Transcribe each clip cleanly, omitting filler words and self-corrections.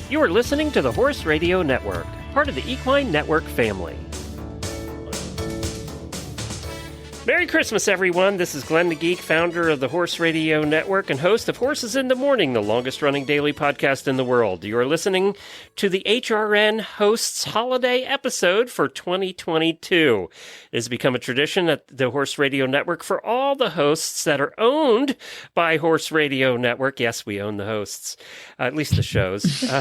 You are listening to the Horse Radio Network, part of the Equine Network family. Merry Christmas, everyone. This is Glenn the Geek, founder of the Horse Radio Network and host of Horses in the Morning, the longest-running daily podcast in the world. You are listening to the HRN Hosts Holiday episode for 2022. It has become a tradition at the Horse Radio Network for all the hosts that are owned by Horse Radio Network. Yes, we own the hosts, at least the shows.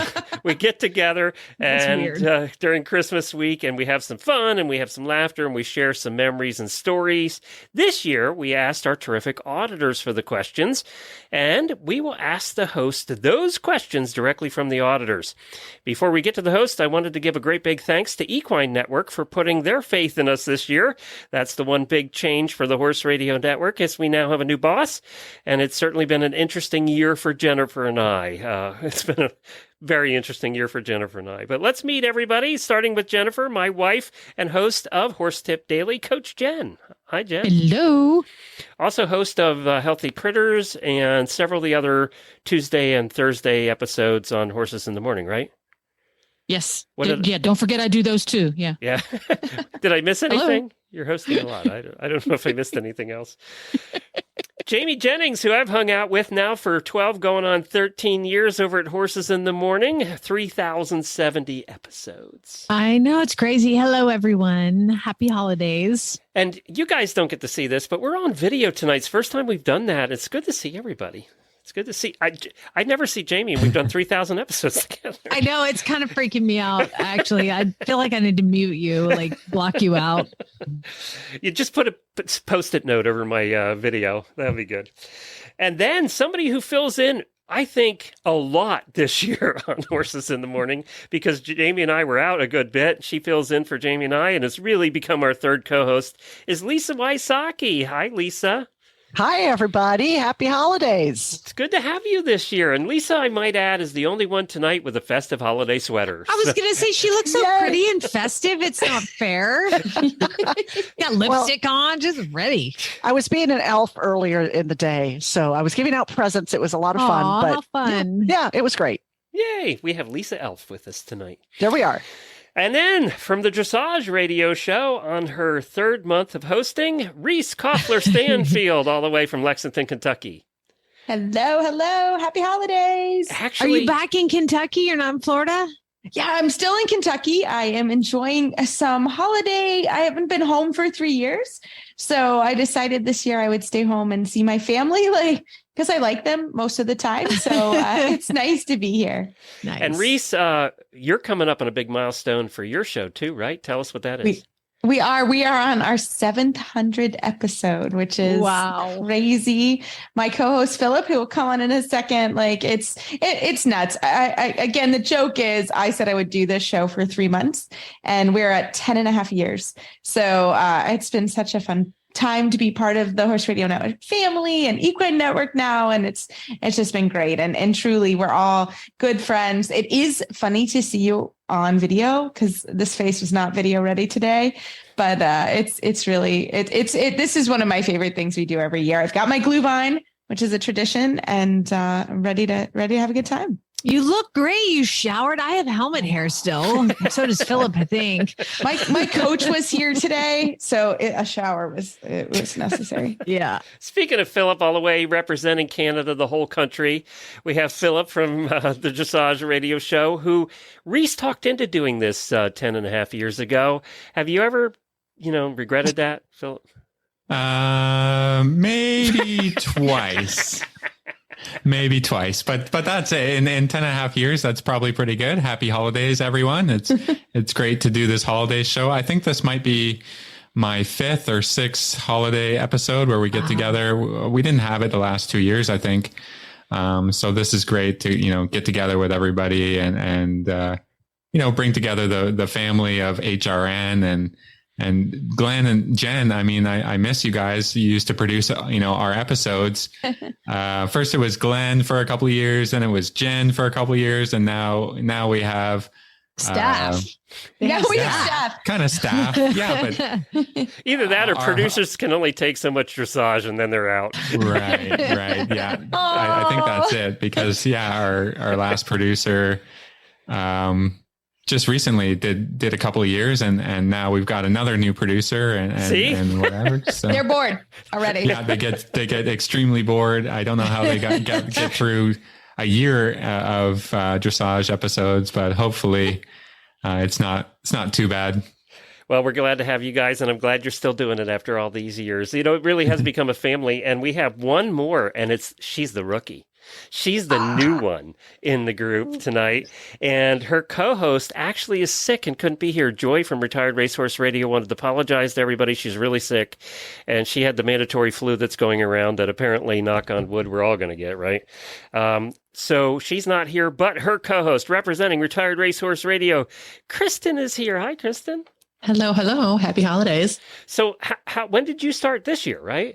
We get together and during Christmas week, and we have some fun, and we have some laughter, and we share some memories and stories. This year, we asked our terrific auditors for the questions, and we will ask the host those questions directly from the auditors. Before we get to the host, I wanted to give a great big thanks to Equine Network for putting their faith in us this year. That's the one big change for the Horse Radio Network, is we now have a new boss, and it's certainly been an interesting year for Jennifer and I. It's been a very interesting year for Jennifer and I. But let's meet everybody, starting with Jennifer, my wife and host of Horse Tip Daily, Coach Jenn. Hi, Jenn. Hello. Also host of Healthy Critters and several of the other Tuesday and Thursday episodes on Horses in the Morning, right? Yes. Don't forget I do those too. Yeah. Yeah. Did I miss anything? Hello. You're hosting a lot. I don't know if I missed anything else. Jamie Jennings, who I've hung out with now for 12 going on 13 years over at Horses in the Morning, 3,070 episodes. I know, it's crazy. Hello, everyone. Happy holidays. And you guys don't get to see this, but we're on video tonight. It's the first time we've done that. It's good to see everybody. It's good to see. I never see Jamie. We've done 3,000 episodes together. I know, it's kind of freaking me out, actually. I feel like I need to mute you, like block you out. You just put a Post-it note over my video. That'll be good. And then somebody who fills in, I think, a lot this year on Horses in the Morning, because Jamie and I were out a good bit. She fills in for Jamie and I, and has really become our third co-host, is Lisa Wysocki. Hi, Lisa. Hi, everybody. Happy holidays. It's good to have you this year. And Lisa, I might add, is the only one tonight with a festive holiday sweater. I was going to say, she looks so pretty and festive. It's not fair. Got lipstick on, just ready. I was being an elf earlier in the day, so I was giving out presents. It was a lot of fun. Aw, how fun. Yeah, it was great. Yay. We have Lisa Elf with us tonight. There we are. And then from the Dressage Radio Show on her third month of hosting, Reese Koffler-Stanfield, all the way from Lexington, Kentucky. Hello. Happy holidays. Actually, are you back in Kentucky? You're not in Florida? Yeah, I'm still in Kentucky. I am enjoying some holiday. I haven't been home for 3 years. So I decided this year I would stay home and see my family, because I like them most of the time. So it's nice to be here. Nice. And Reese, you're coming up on a big milestone for your show too, right? Tell us what that is. We are on our 700th episode, which is crazy. My co-host Philip, who will come on in a second, it's nuts. Again, the joke is I said I would do this show for 3 months, and we're at 10 and a half years. So it's been such a fun time to be part of the Horse Radio Network family and Equine Network now. And it's just been great. And truly, we're all good friends. It is funny to see you on video, because this face was not video ready today, but it's really, this is one of my favorite things we do every year. I've got my glue vine, which is a tradition, and I'm ready to have a good time. You look great. You showered. I have helmet hair still. So does Philip, I think. My coach was here today, so a shower was necessary. Yeah. Speaking of Philip, all the way representing Canada, the whole country, we have Philip from the Dressage Radio Show, who Reese talked into doing this 10 and a half years ago. Have you ever, regretted that, Philip? Maybe twice. Maybe twice, but that's it. In 10 and a half years, that's probably pretty good. Happy holidays, everyone. It's great to do this holiday show. I think this might be my 5th or 6th holiday episode where we get together. We didn't have it the last 2 years, I think. So this is great to, get together with everybody and bring together the family of HRN and Glenn and Jenn. I mean, I miss you guys. You used to produce, our episodes. First it was Glenn for a couple of years, then it was Jenn for a couple of years. And now we have staff. We have staff. Kind of staff. Yeah, but either that or producers can only take so much dressage and then they're out. Right. Yeah. I think that's it, because our last producer just recently did a couple of years, and now we've got another new producer and whatever. So they're bored already. Yeah, they get extremely bored. I don't know how they get through a year of dressage episodes, but hopefully it's not too bad. Well, we're glad to have you guys, and I'm glad you're still doing it after all these years. You know, it really has become a family, and we have one more, and she's the rookie. She's the new one in the group tonight, and her co-host actually is sick and couldn't be here. Joy from Retired Racehorse Radio wanted to apologize to everybody. She's really sick, and she had the mandatory flu that's going around that apparently, knock on wood, we're all going to get, right? So she's not here, but her co-host representing Retired Racehorse Radio, Kristen, is here. Hi, Kristen. Hello. Happy holidays. So when did you start this year, right?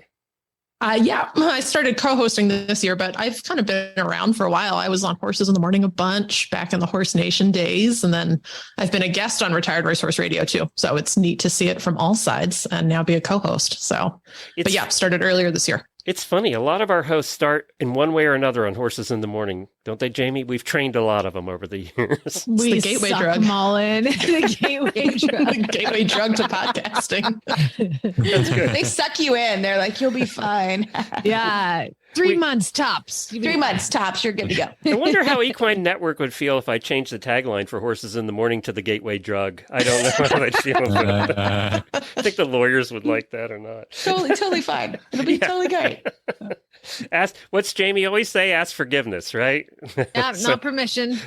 Yeah, I started co-hosting this year, but I've kind of been around for a while. I was on Horses in the Morning a bunch back in the Horse Nation days. And then I've been a guest on Retired Racehorse Radio too. So it's neat to see it from all sides and now be a co-host. So, but yeah, started earlier this year. It's funny. A lot of our hosts start in one way or another on Horses in the Morning. Don't they, Jamie? We've trained a lot of them over the years. It's the gateway drug. Them all in. The gateway drug. The gateway drug to podcasting. That's good. They suck you in. They're like, you'll be fine. Yeah. 3 months tops. 3 months tops. You're good to go. I wonder how Equine Network would feel if I changed the tagline for Horses in the Morning to the gateway drug. I don't know how they'd feel about that. I think the lawyers would like that or not. Totally fine. It'll be totally great. What's Jamie always say? Ask forgiveness, right? Yeah, not permission.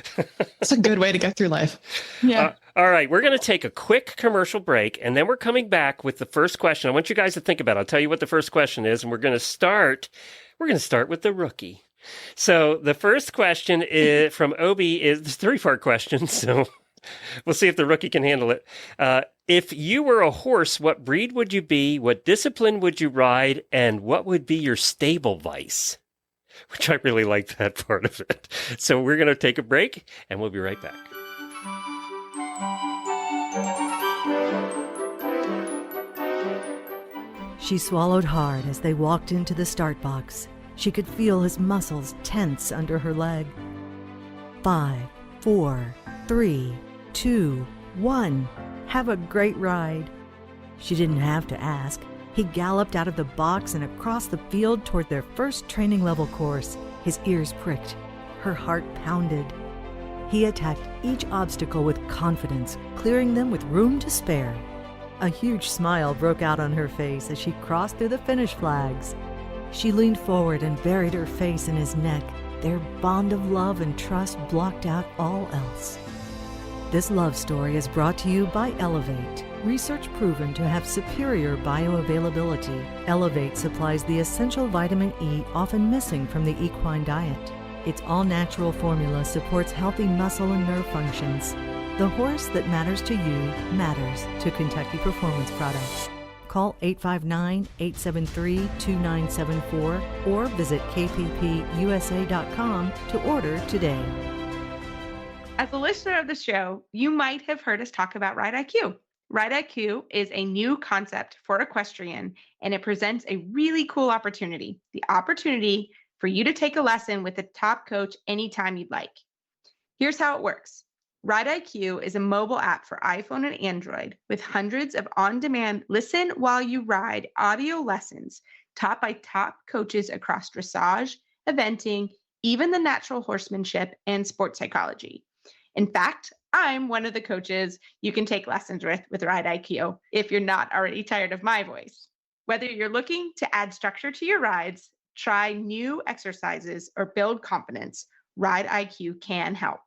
It's a good way to get through life. Yeah. All right, we're going to take a quick commercial break, and then we're coming back with the first question. I want you guys to think about it. I'll tell you what the first question is, and we're going to start with the rookie. So the first question is from Obi is a 3-part question, so we'll see if the rookie can handle it. If you were a horse, what breed would you be? What discipline would you ride? And what would be your stable vice? Which I really like that part of it. So we're going to take a break, and we'll be right back. She swallowed hard as they walked into the start box. She could feel his muscles tense under her leg. 5, 4, 3, 2, 1. Have a great ride. She didn't have to ask. He galloped out of the box and across the field toward their first training level course. His ears pricked. Her heart pounded. He attacked each obstacle with confidence, clearing them with room to spare. A huge smile broke out on her face as she crossed through the finish flags. She leaned forward and buried her face in his neck. Their bond of love and trust blocked out all else. This love story is brought to you by Elevate. Research proven to have superior bioavailability. Elevate supplies the essential vitamin E often missing from the equine diet. Its all-natural formula supports healthy muscle and nerve functions. The horse that matters to you matters to Kentucky Performance Products. Call 859-873-2974 or visit kppusa.com to order today. As a listener of the show, you might have heard us talk about Ride IQ. Ride IQ is a new concept for equestrian, and it presents a really cool opportunity. The opportunity for you to take a lesson with a top coach anytime you'd like. Here's how it works. Ride IQ is a mobile app for iPhone and Android with hundreds of on-demand listen while you ride audio lessons taught by top coaches across dressage, eventing, even the natural horsemanship and sports psychology. In fact, I'm one of the coaches you can take lessons with Ride IQ if you're not already tired of my voice. Whether you're looking to add structure to your rides, try new exercises, or build confidence, Ride IQ can help.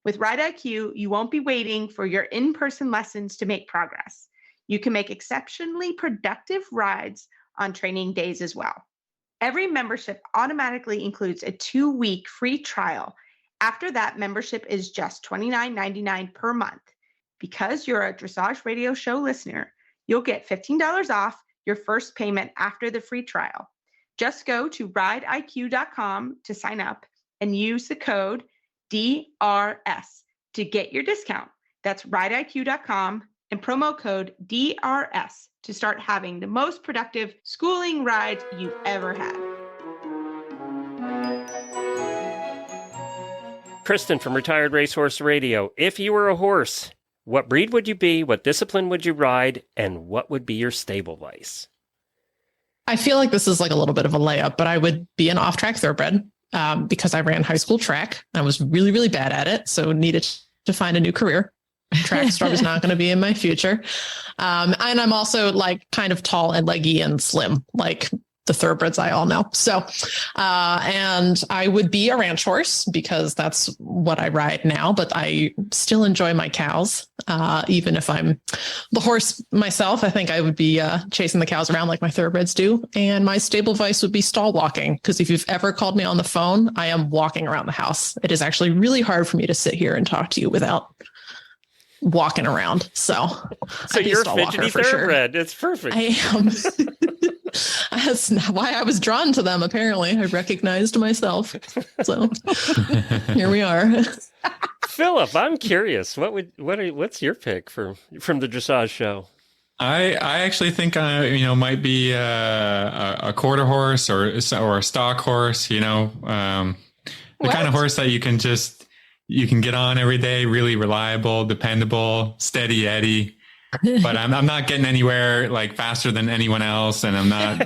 With Ride IQ, you won't be waiting for your in-person lessons to make progress. You can make exceptionally productive rides on training days as well. Every membership automatically includes a 2-week free trial. After that, membership is just $29.99 per month. Because you're a Dressage Radio Show listener, you'll get $15 off your first payment after the free trial. Just go to rideiq.com to sign up and use the code DRS to get your discount. That's rideiq.com and promo code DRS to start having the most productive schooling rides you've ever had. Kristen from Retired Racehorse Radio. If you were a horse, what breed would you be? What discipline would you ride? And what would be your stable vice? I feel like this is like a little bit of a layup, but I would be an off-track thoroughbred because I ran high school track. I was really, really bad at it, so needed to find a new career. Track star was not going to be in my future. And I'm also like kind of tall and leggy and slim, like the thoroughbreds I all know. So, and I would be a ranch horse because that's what I ride now, but I still enjoy my cows. Even if I'm the horse myself, I think I would be chasing the cows around like my thoroughbreds do. And my stable vice would be stall walking. Because if you've ever called me on the phone, I am walking around the house. It is actually really hard for me to sit here and talk to you without walking around. So you're a fidgety thoroughbred. Sure. It's perfect. I am. That's why I was drawn to them. Apparently, I recognized myself. So here we are. Philip, I'm curious. What's your pick from the Dressage Show? I actually think I might be a quarter horse or a stock horse. The kind of horse that you can get on every day. Really reliable, dependable, steady Eddie. But I'm not getting anywhere like faster than anyone else. And I'm not,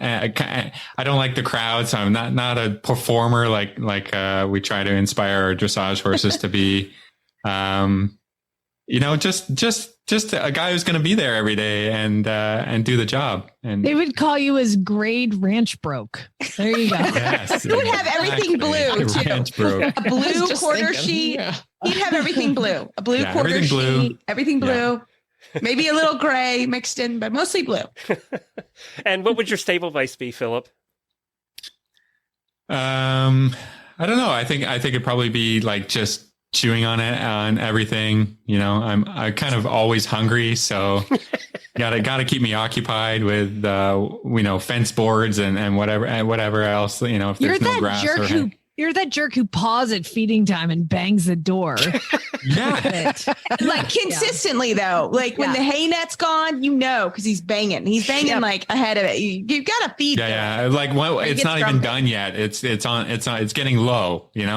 I don't like the crowd. So I'm not a performer like we try to inspire our dressage horses to be. Just a guy who's going to be there every day and do the job. And they would call you as grade ranch broke. There you go. Yes, you would have everything blue too. Ranch broke. A blue quarter sheet. Yeah. He'd have everything blue. A blue quarter sheet. Everything blue. Yeah. Maybe a little gray mixed in, but mostly blue. And what would your stable vice be, Philip? I don't know. I think it'd probably be like just chewing on everything. I'm kind of always hungry, so gotta keep me occupied with fence boards and whatever else. If there's no grass You're that jerk who paws at feeding time and bangs the door. Yeah. Like consistently though, like when the hay net's gone, because he's banging. He's banging like ahead of it. You got to feed. Yeah. Like it's not even done yet. It's getting low, if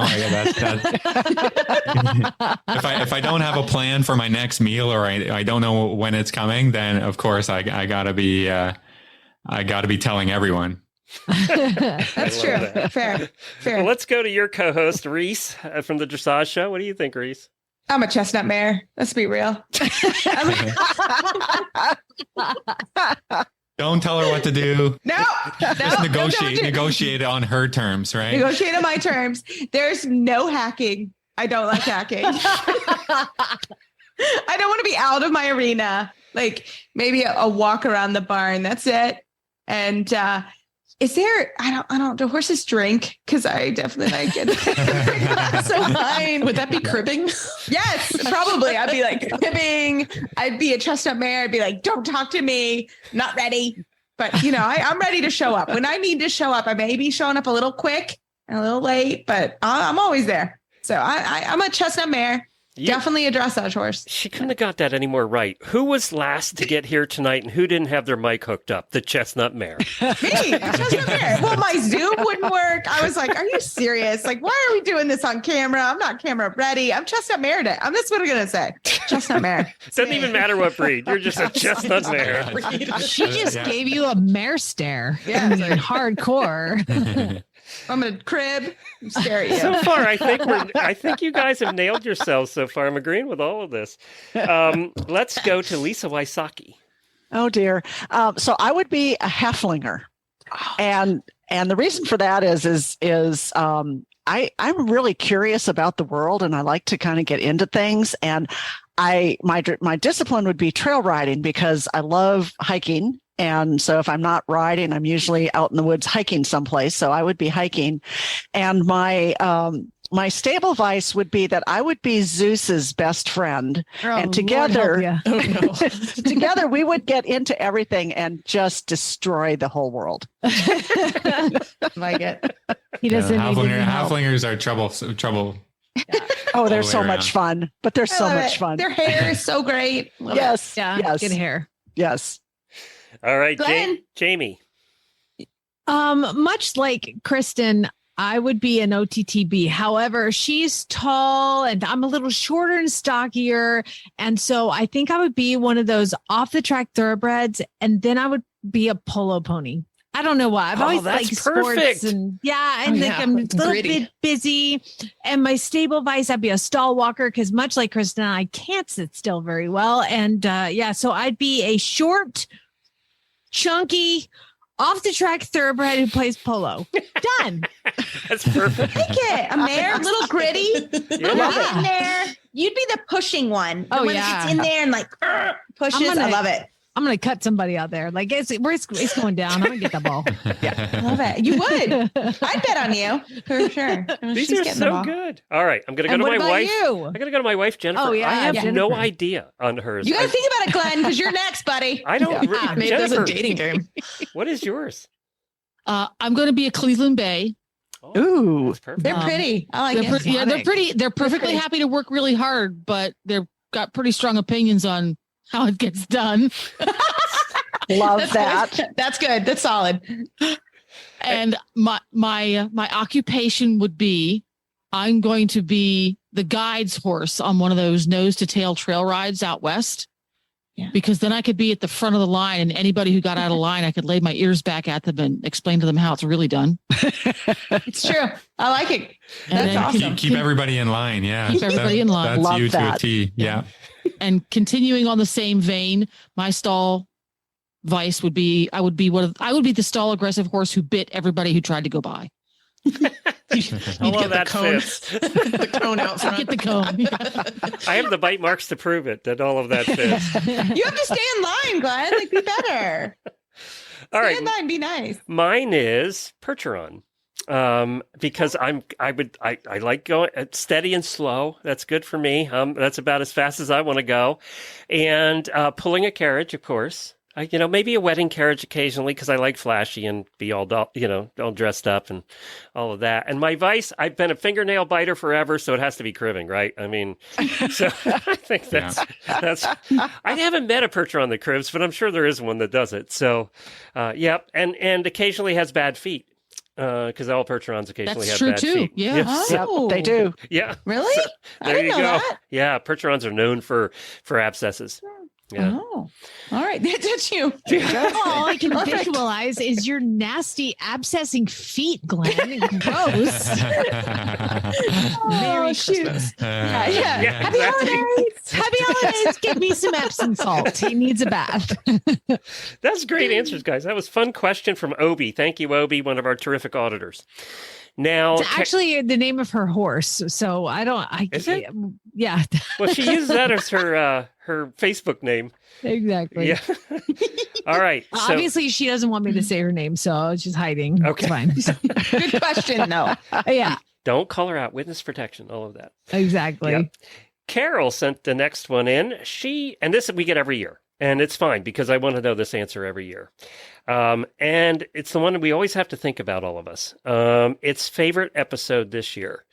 I don't have a plan for my next meal or I don't know when it's coming, then of course I gotta be telling everyone. That's true. That. Fair. Well, let's go to your co-host, Reese, from the Dressage Show. What do you think, Reese? I'm a chestnut mare. Let's be real. Don't tell her what to do. No. Just negotiate on her terms, right? Negotiate on my terms. There's no hacking. I don't like hacking. I don't want to be out of my arena. Like maybe a walk around the barn. That's it. And is there? I don't. Do horses drink? Because I definitely like it. So fine. Would that be cribbing? Yes, probably. I'd be like cribbing. I'd be a chestnut mare. I'd be like, don't talk to me. Not ready. But I'm ready to show up when I need to show up. I may be showing up a little quick and a little late, but I'm always there. So I'm a chestnut mare. Definitely a dressage horse. She couldn't have got that any more right. Who was last to get here tonight and who didn't have their mic hooked up? The chestnut mare. Me, the chestnut mare. Well, my Zoom wouldn't work. I was like, are you serious? Like, why are we doing this on camera? I'm not camera ready. I'm chestnut mare today. That's what I'm going to say. Chestnut mare. Doesn't even matter what breed. You're just a chestnut mare. She just gave you a mare stare. Yeah. Hardcore. I'm gonna crib and stare at you. So far, I think you guys have nailed yourselves so far. I'm agreeing with all of this. Let's go to Lisa Wysocki. Oh dear. So I would be a Hefflinger, and the reason for that is I'm really curious about the world, and I like to kind of get into things. And my discipline would be trail riding because I love hiking. And so if I'm not riding, I'm usually out in the woods hiking someplace. So I would be hiking. And my stable vice would be that I would be Zeus's best friend. And together, together we would get into everything and just destroy the whole world. Like it. He doesn't. Halflingers are trouble. Yeah. Oh, they're so much fun, but they're so much fun. Their hair is so great. Yes. Yeah. Yes. Good hair. Yes. All right, Jamie. Much like Kristen, I would be an OTTB. However, she's tall and I'm a little shorter and stockier. And so I think I would be one of those off the track thoroughbreds. And then I would be a polo pony. I don't know why. I've always liked sports and I'm a little bit busy. And my stable vice, I'd be a stall walker because much like Kristen, I can't sit still very well. And so I'd be a short, chunky, off the track thoroughbred who plays polo. Done. That's perfect. Like it. A mare, a little gritty. Yeah. In there. You'd be the pushing one. The one that gets in there and like pushes. I love it. I'm going to cut somebody out there. Like it's going down. I'm going to get the ball. Yeah. I love it. You would. I'd bet on you for sure. These are so good. All right. I'm going to go to my wife. You? I'm going to go to my wife, Jennifer. Oh, yeah. I have no idea on hers. You got to think about it, Glenn, because you're next, buddy. I don't. Maybe there's a dating game. What is yours? I'm going to be a Cleveland Bay. Oh, Ooh, that's perfect. They're pretty. I like it. They're pretty. They're perfectly happy to work really hard, but they've got pretty strong opinions on how it gets done. Love that. That's good. That's solid. And my occupation would be, I'm going to be the guide's horse on one of those nose to tail trail rides out west. Yeah. Because then I could be at the front of the line, and anybody who got out of line, I could lay my ears back at them and explain to them how it's really done. It's true. I like it. And That's awesome. Keep everybody in line. Yeah. Keep everybody in line. That's Love you that. to a T. Yeah. And continuing on the same vein, my stall vice would be, I would be the stall aggressive horse who bit everybody who tried to go by. All that fits. The cone out front. Get the cone. I have the bite marks to prove it that all of that fits. You have to stay in line, Glenn. Like, be better. All right. Stay in line. Be nice. Mine is Percheron. Because I like going steady and slow. That's good for me. That's about as fast as I want to go. And pulling a carriage, of course. Maybe a wedding carriage occasionally because I like flashy and be all dressed up and all of that. And my vice, I've been a fingernail biter forever, so it has to be cribbing, right? I mean, so I think that's. I haven't met a Percheron that cribs, but I'm sure there is one that does it. So, yep, and occasionally has bad feet. Because all Percherons occasionally have bad feet. Yeah. Yep, they do. Yeah. Really? So, I didn't know that. Yeah, Percherons are known for abscesses. Yeah. Oh, all right. That's you. All I can visualize is your nasty abscessing feet, Glenn. Gross. Merry shoot. Christmas. Yeah. Happy holidays. Happy holidays. Give me some Epsom salt. He needs a bath. That's great answers, guys. That was a fun question from Obi. Thank you, Obi, one of our terrific auditors. Now, it's actually the name of her horse. So is it? Yeah. Well, she uses that as her Facebook name. Exactly. Yeah. All right. So, obviously, she doesn't want me to say her name, so she's hiding. Okay. It's fine. Good question, though. Yeah. Don't call her out. Witness protection. All of that. Exactly. Yep. Carol sent the next one in. And this we get every year. And it's fine because I want to know this answer every year. And it's the one we always have to think about, all of us. It's favorite episode this year.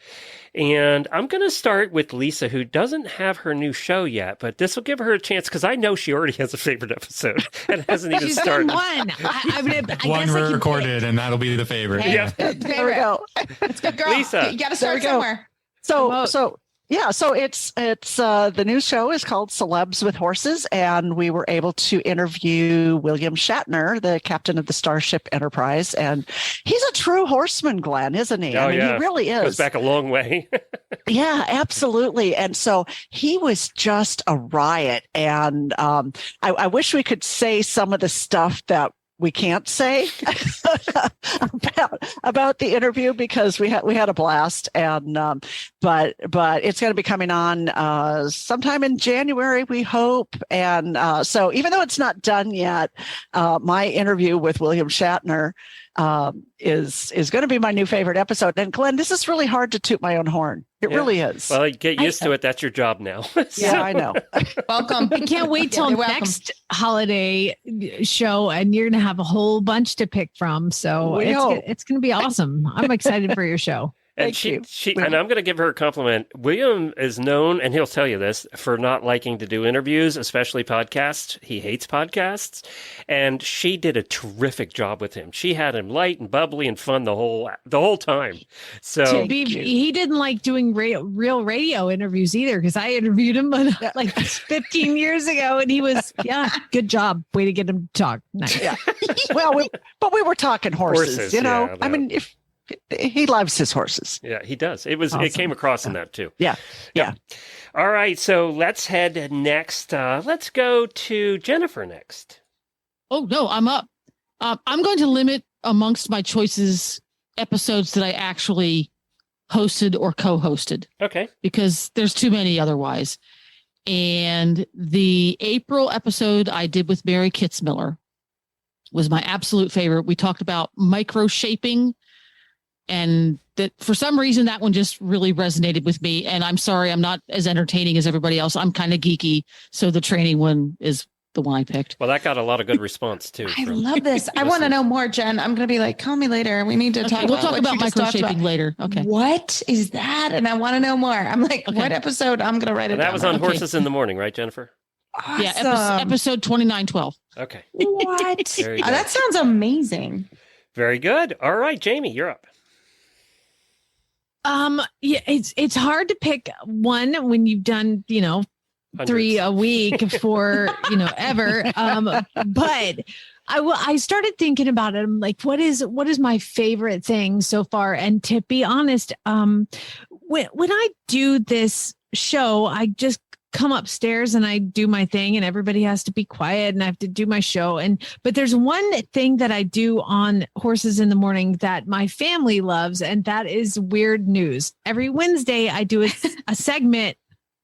And I'm going to start with Lisa, who doesn't have her new show yet, but this will give her a chance because I know she already has a favorite episode and hasn't even She's started. done one. I One guess I recorded, and that'll be the favorite. Yeah. There we go. It's good, girl. Lisa. You got to start There we go. somewhere. So it's the new show is called Celebs with Horses, and we were able to interview William Shatner, the captain of the Starship Enterprise, and he's a true horseman, Glenn, isn't he? Oh, I mean, yeah. he really is. Goes back a long way. Yeah, absolutely. And so he was just a riot. And I wish we could say some of the stuff that we can't say about the interview because we had a blast. And but it's going to be coming on sometime in January, we hope. And so even though it's not done yet, my interview with William Shatner is going to be my new favorite episode. And Glenn, this is really hard to toot my own horn. It really is. Well, get used to it. That's your job now. Yeah, I know. Welcome. I can't wait till next holiday show, and you're going to have a whole bunch to pick from. So it's going to be awesome. I'm excited for your show. And I'm going to give her a compliment. William is known, and he'll tell you this, for not liking to do interviews, especially podcasts. He hates podcasts. And she did a terrific job with him. She had him light and bubbly and fun the whole time. So he didn't like doing real radio interviews either, because I interviewed him like 15 years ago, and he was, good job. Way to get him to talk. Nice. Yeah. Well, we were talking horses, you know. I mean, if he loves his horses. Yeah, he does. It came across in that too. Yeah. All right, so let's head next. Let's go to Jennifer next. Oh no, I'm up. I'm going to limit amongst my choices episodes that I actually hosted or co-hosted. Okay. Because there's too many otherwise. And the April episode I did with Mary Kitzmiller was my absolute favorite. We talked about micro shaping, and that for some reason that one just really resonated with me. And I'm sorry, I'm not as entertaining as everybody else. I'm kind of geeky. So the training one is the one I picked. Well, that got a lot of good response too. I love this. I want to know more, Jen. I'm going to be like, call me later. We need to talk. We'll talk about micro shaping later. Okay. What is that? And I want to know more. I'm like, what episode? I'm going to write it down. That was on Horses in the Morning, right, Jennifer? Awesome. Yeah, episode 2912. Okay. What? That sounds amazing. Very good. All right, Jamie, you're up. Yeah, it's hard to pick one when you've done, Hundreds. 3 a week for, ever. But I started thinking about it. I'm like, what is my favorite thing so far? And to be honest, when I do this show, I just come upstairs and I do my thing, and everybody has to be quiet, and I have to do my show. But there's one thing that I do on Horses in the Morning that my family loves, and that is weird news. Every Wednesday I do a segment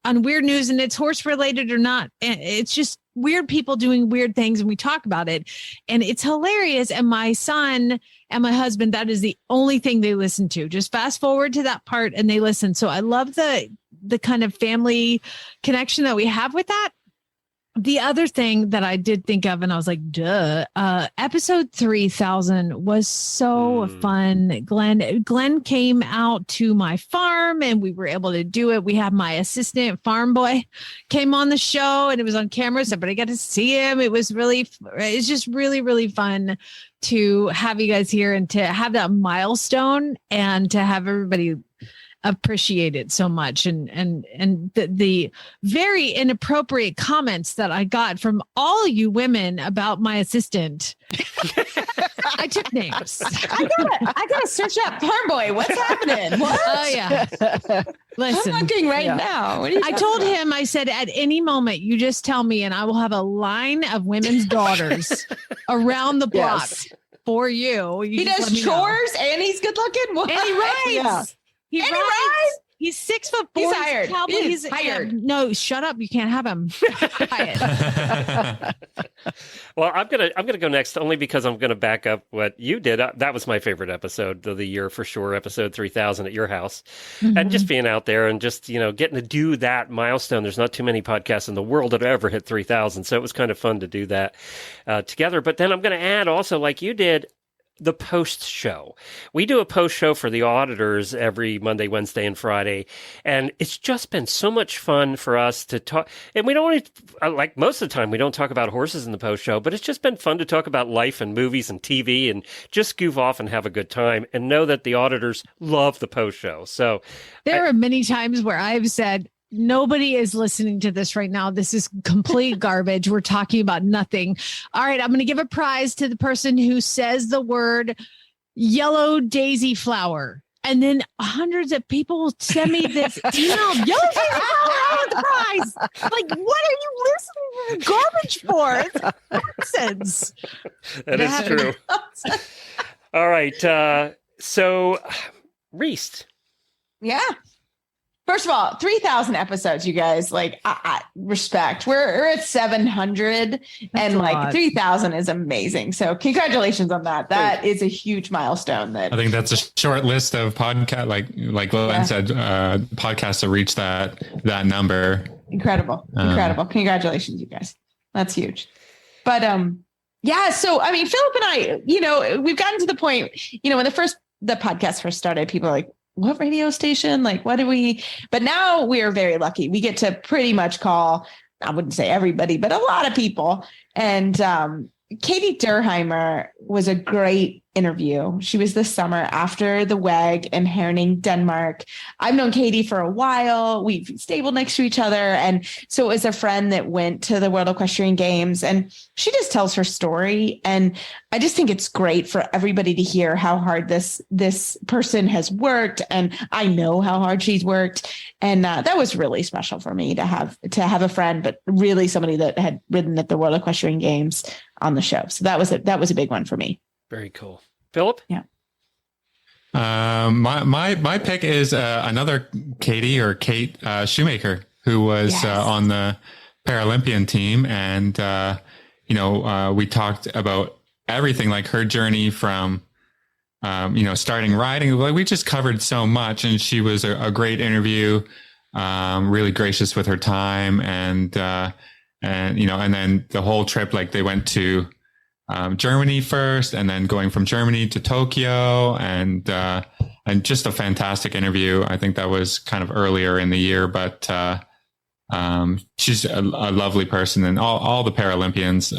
on weird news, and it's horse related or not. And it's just weird people doing weird things, and we talk about it, and it's hilarious. And my son and my husband, that is the only thing they listen to. Just fast forward to that part and they listen. So I love the kind of family connection that we have with that. The other thing that I did think of, and I was like, duh, episode 3000 was so fun. Glenn came out to my farm and we were able to do it. We had my assistant farm boy came on the show, and it was on camera, so everybody got to see him. It's just really, really fun to have you guys here and to have that milestone and to have everybody appreciate it so much, and the very inappropriate comments that I got from all you women about my assistant. I took names. I gotta search up Farm Boy. What's happening? What? Oh yeah. Listen, I'm looking now. I told him, I said, at any moment you just tell me, and I will have a line of women's daughters around the block for you. He does chores and he's good looking. What? And he rides. Yeah. He rides. He's 6'4". He's hired. He's hired. No, shut up. You can't have him. Well, I'm gonna go next, only because I'm gonna back up what you did. That was my favorite episode of the year for sure. Episode 3000 at your house, and just being out there and just getting to do that milestone. There's not too many podcasts in the world that ever hit 3000, so it was kind of fun to do that together. But then I'm gonna add also, like you did, the post show. We do a post show for the auditors every Monday, Wednesday, and Friday. And it's just been so much fun for us to talk. And we don't, like most of the time, we don't talk about horses in the post show, but it's just been fun to talk about life and movies and TV and just goof off and have a good time and know that the auditors love the post show. So there are many times where I've said, nobody is listening to this right now. This is complete garbage. We're talking about nothing. All right, I'm going to give a prize to the person who says the word yellow daisy flower. And then hundreds of people send me this email. Yellow daisy flower, I want the prize. Like, what are you listening to the garbage for? It's nonsense. That is true. All right. So, Reese. Yeah. First of all, 3000 episodes, you guys, like, I respect. We're at 700 and like 3000 is amazing. So congratulations on that. That is a huge milestone. That I think that's a short list of podcast, like Glenn said, podcasts to reach that number. Incredible. Congratulations, you guys. That's huge. But yeah, so I mean, Philip and I, we've gotten to the point, when the podcast first started, people are like, what radio station? Like, what do we, but now we are very lucky. We get to pretty much call, I wouldn't say everybody, but a lot of people. And Katie Durheimer was a great interview. She was this summer after the WEG in Herning, Denmark. I've known Katie for a while. We've stabled next to each other. And so it was a friend that went to the World Equestrian Games, and she just tells her story. And I just think it's great for everybody to hear how hard this person has worked. And I know how hard she's worked. And that was really special for me to have a friend, but really somebody that had ridden at the World Equestrian Games on the show. So that was a big one for me. Very cool. Philip? Yeah. My pick is another Katie or Kate Shoemaker, who was on the Paralympian team. And, we talked about everything, like her journey from, starting riding. Like, we just covered so much, and she was a great interview, really gracious with her time. And then the whole trip, like they went to Germany first, and then going from Germany to Tokyo, and just a fantastic interview. I think that was kind of earlier in the year, but she's a lovely person, and all the Paralympians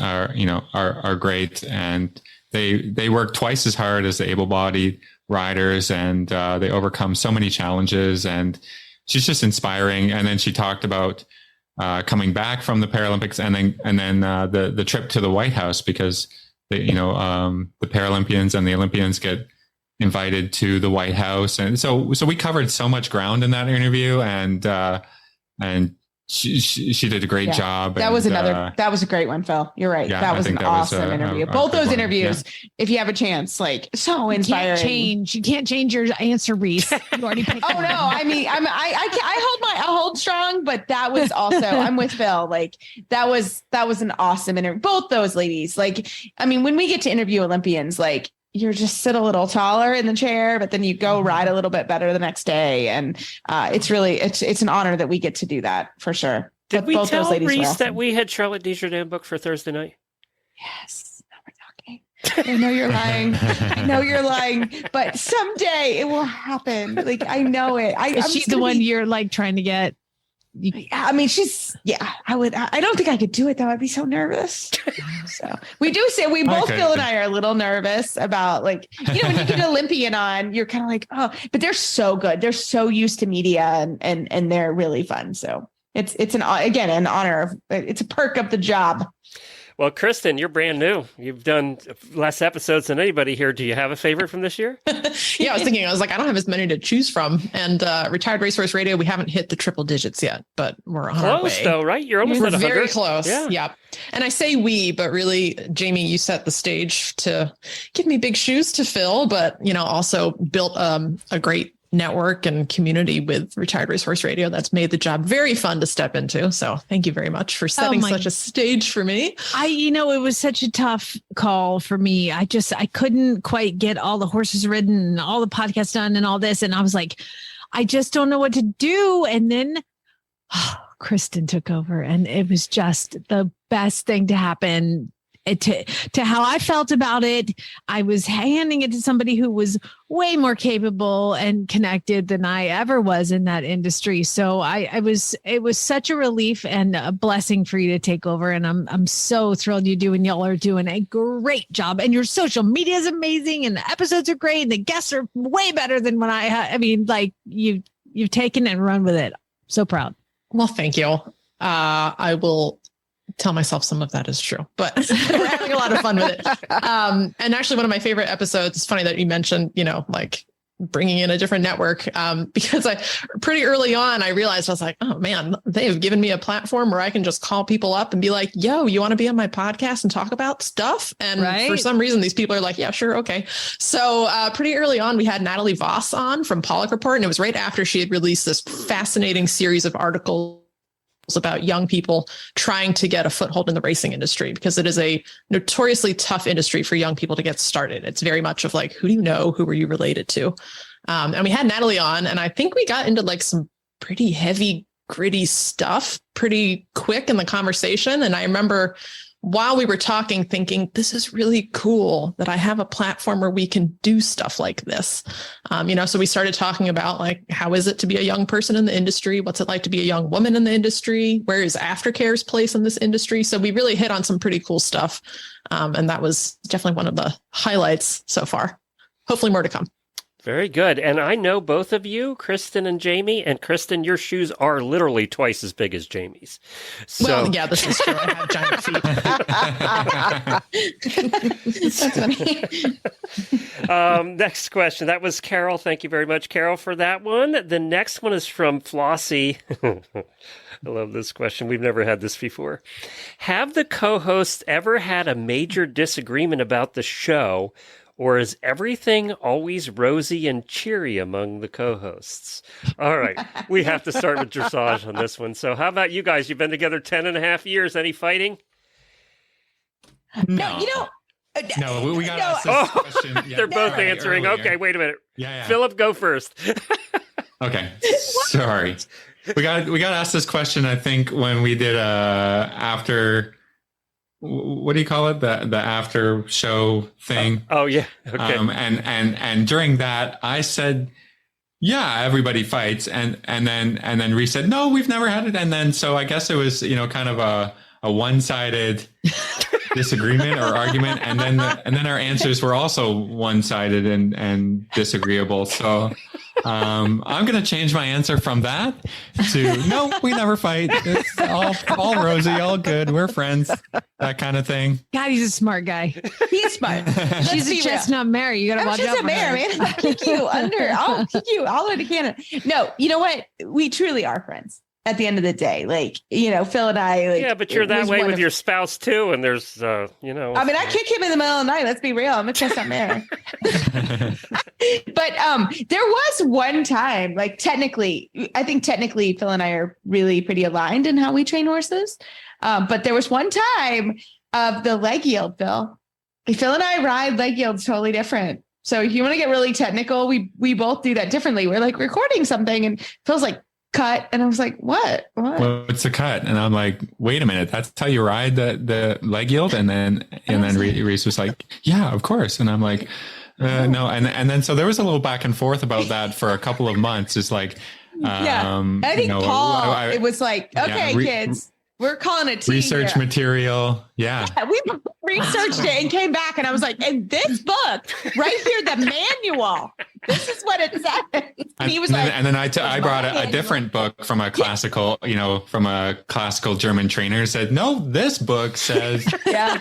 are great, and they work twice as hard as the able-bodied riders, and they overcome so many challenges, and she's just inspiring. And then she talked about coming back from the Paralympics, and then the trip to the White House, because the Paralympians and the Olympians get invited to the White House, and so we covered so much ground in that interview, and she did a great job. That was that was a great one, Phil. You're right. Yeah, that was an awesome interview. Both those interviews, if you have a chance, like, so inspiring. You can't change your answer, Reese. You already picked Oh no, I mean, I hold strong, but that was also, I'm with Phil. Like, that was an awesome interview. Both those ladies, like, I mean, when we get to interview Olympians, like, you're just sit a little taller in the chair, but then you go ride a little bit better the next day. And it's an honor that we get to do that, for sure. Did we tell Reese that we had Charlotte Desjardins booked for Thursday night? Yes. We're talking. I know you're lying, but someday it will happen. Like, I know it. She's the one you're like trying to get. I mean, I don't think I could do it though. I'd be so nervous. So we do say, Phil and I are a little nervous about, like, when you get an Olympian on, you're kind of like, oh, but they're so good. They're so used to media, and they're really fun. So it's an honor. It's a perk of the job. Well, Kristen, you're brand new. You've done less episodes than anybody here. Do you have a favorite from this year? Yeah, I was like, I don't have as many to choose from. And Retired Racehorse Radio, we haven't hit the triple digits yet, but we're on our way. Close though, right? You're almost at 100. Very close. Yeah. And I say we, but really, Jamie, you set the stage to give me big shoes to fill, but, also built a great network and community with Retired Racehorse Radio that's made the job very fun to step into. So thank you very much for setting such a stage for me. It was such a tough call for me. I couldn't quite get all the horses ridden and all the podcasts done and all this. And I was like, I just don't know what to do. And then Kristen took over, and it was just the best thing to happen. To how I felt about it, I was handing it to somebody who was way more capable and connected than I ever was in that industry. So it was such a relief and a blessing for you to take over. And I'm so thrilled you do, and y'all are doing a great job. And your social media is amazing, and the episodes are great, and the guests are way better than when you've taken it and run with it. So proud. Well, thank you. I will tell myself some of that is true, but we're having a lot of fun with it. And actually, one of my favorite episodes, it's funny that you mentioned, like bringing in a different network, because pretty early on, I realized, I was like, oh man, they have given me a platform where I can just call people up and be like, yo, you want to be on my podcast and talk about stuff? And for some reason, these people are like, yeah, sure. Okay. So pretty early on, we had Natalie Voss on from Pollock Report, and it was right after she had released this fascinating series of articles about young people trying to get a foothold in the racing industry, because it is a notoriously tough industry for young people to get started. It's very much of like, who do you know? Who were you related to? And we had Natalie on, and I think we got into like some pretty heavy, gritty stuff pretty quick in the conversation. And I remember while we were talking, thinking, this is really cool that I have a platform where we can do stuff like this. So we started talking about like, how is it to be a young person in the industry? What's it like to be a young woman in the industry? Where is aftercare's place in this industry? So we really hit on some pretty cool stuff. And that was definitely one of the highlights so far. Hopefully more to come. Very good. And I know both of you, Kristen and Jamie. And Kristen, your shoes are literally twice as big as Jamie's. So... Well, yeah, this is true. I have giant feet. That's funny. Next question. That was Carol. Thank you very much, Carol, for that one. The next one is from Flossie. I love this question. We've never had this before. Have the co-hosts ever had a major disagreement about the show? Or is everything always rosy and cheery among the co-hosts? All right. We have to start with Dressage on this one. So how about you guys? You've been together 10 and a half years. Any fighting? No. No, we got to ask this question. Yeah, they're both answering. Earlier. Okay, wait a minute. Yeah. Philip, go first. Okay. Sorry. We got to ask this question, I think, when we did after... What do you call it? The after show thing. Oh yeah. Okay. And during that, I said, yeah, everybody fights. And then Reese said, no, we've never had it. And then, so I guess it was, kind of a one-sided disagreement or argument. And then our answers were also one-sided and disagreeable. So, I'm going to change my answer from that to no, we never fight. It's all rosy, all good. We're friends, that kind of thing. God, he's a smart guy. He's smart. She's a chestnut mare. You got to watch out for mare, man. I'll kick you under. I'll kick you all the way to Canada. No, you know what? We truly are friends. At the end of the day, Phil and I, yeah, but you're that way with your spouse too. And there's, I mean, I kick him in the middle of the night. Let's be real. I'm a chestnut mare. But there was one time, I think technically Phil and I are really pretty aligned in how we train horses. But there was one time of the leg yield, Phil. Phil and I ride leg yields totally different. So if you want to get really technical, we both do that differently. We're like recording something and Phil's like, cut, and I was like, what what's a cut? And I'm like, wait a minute, that's how you ride the leg yield? And then Reese was like, yeah, of course. And I'm like, no. And then so there was a little back and forth about that for a couple of months. It's like, I think Paul, it was like, okay, kids, we're calling it research material. Yeah. We researched it and came back, and I was like, in this book right here, the manual, this is what it says. And he was and then I brought a different book from a classical, from a classical German trainer, said, no, this book says, we did.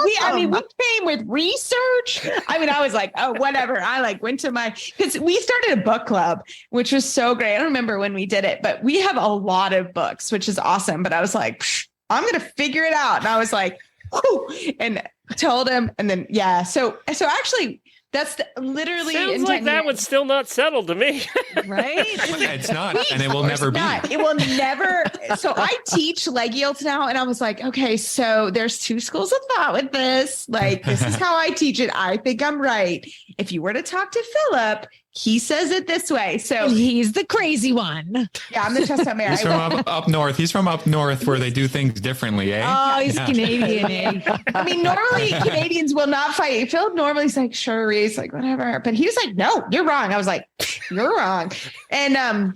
We came with research. I mean, I was like, oh, whatever. I went to because we started a book club, which was so great. I don't remember when we did it, but we have a lot of books, which is awesome. But I was like, I'm going to figure it out. And I was like, whoo, and told him. And then, yeah. So actually, that's literally sounds like that one's still not settled to me. Right? It's not, and it will never be. It will never. So I teach leg yields now, and I was like, okay, so there's two schools of thought with this. This is how I teach it. I think I'm right. If you were to talk to Philip, he says it this way. So he's the crazy one. Yeah, I'm the chestnut mare. He's from up north. He's from up north where they do things differently, eh? Oh, he's Canadian, eh? I mean, normally Canadians will not fight. Phil normally is like, sure, Reese, whatever. But he was like, no, you're wrong. I was like, you're wrong. And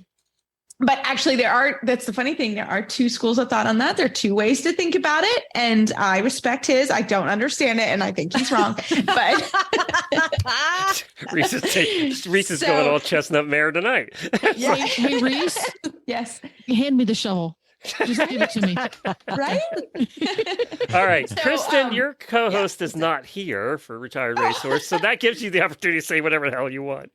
but actually that's the funny thing. There are two schools of thought on that. There are two ways to think about it. And I respect his. I don't understand it. And I think he's wrong. But Reese is going all chestnut mare tonight. Yeah. Hey, Reese. Yes. Hand me the shovel. Just give it to me. Right? All right. So, Kristen, your co-host is not here for Retired Racehorse, so that gives you the opportunity to say whatever the hell you want.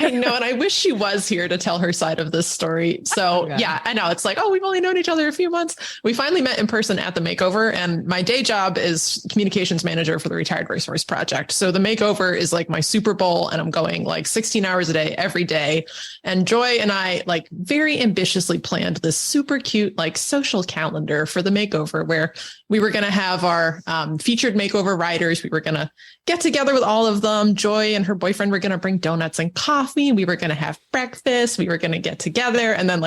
I know, and I wish she was here to tell her side of this story. So, yeah, I know. It's like, oh, we've only known each other a few months. We finally met in person at the makeover, and my day job is communications manager for the Retired Racehorse Project. So the makeover is like my Super Bowl, and I'm going 16 hours a day, every day. And Joy and I very ambitiously planned this super cute social calendar for the makeover where we were going to have our featured makeover riders. We were going to get together with all of them. Joy and her boyfriend were going to bring donuts and coffee. We were going to have breakfast. We were going to get together. And then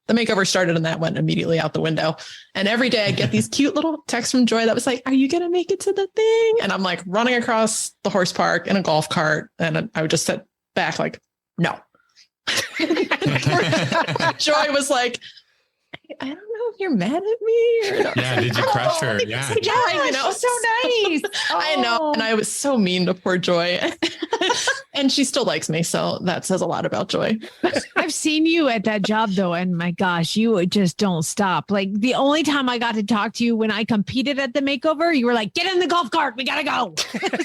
the the makeover started and that went immediately out the window. And every day I get these cute little texts from Joy that was like, are you going to make it to the thing? And I'm like running across the horse park in a golf cart. And I would just sit back like, no. Joy was like, I don't know if you're mad at me or not. Yeah, did you crush her? Yeah. So nice. I know. And I was so mean to poor Joy. And she still likes me. So that says a lot about Joy. I've seen you at that job though. And my gosh, you just don't stop. Like the only time I got to talk to you when I competed at the makeover, you were like, get in the golf cart. We got to go.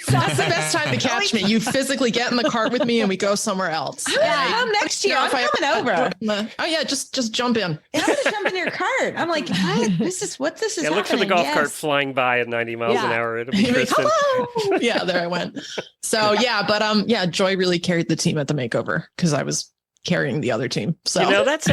That's the best time to catch me. You physically get in the cart with me and we go somewhere else. Yeah, come next year. I'm coming over. Oh yeah. Just jump in. And I'm going to jump in your cart. I'm like, this is Yeah, look for the golf cart flying by at 90 miles an hour. It'll be Kristen. Hello. Yeah, there I went. So yeah, but Joy really carried the team at the makeover because I was carrying the other team. So that's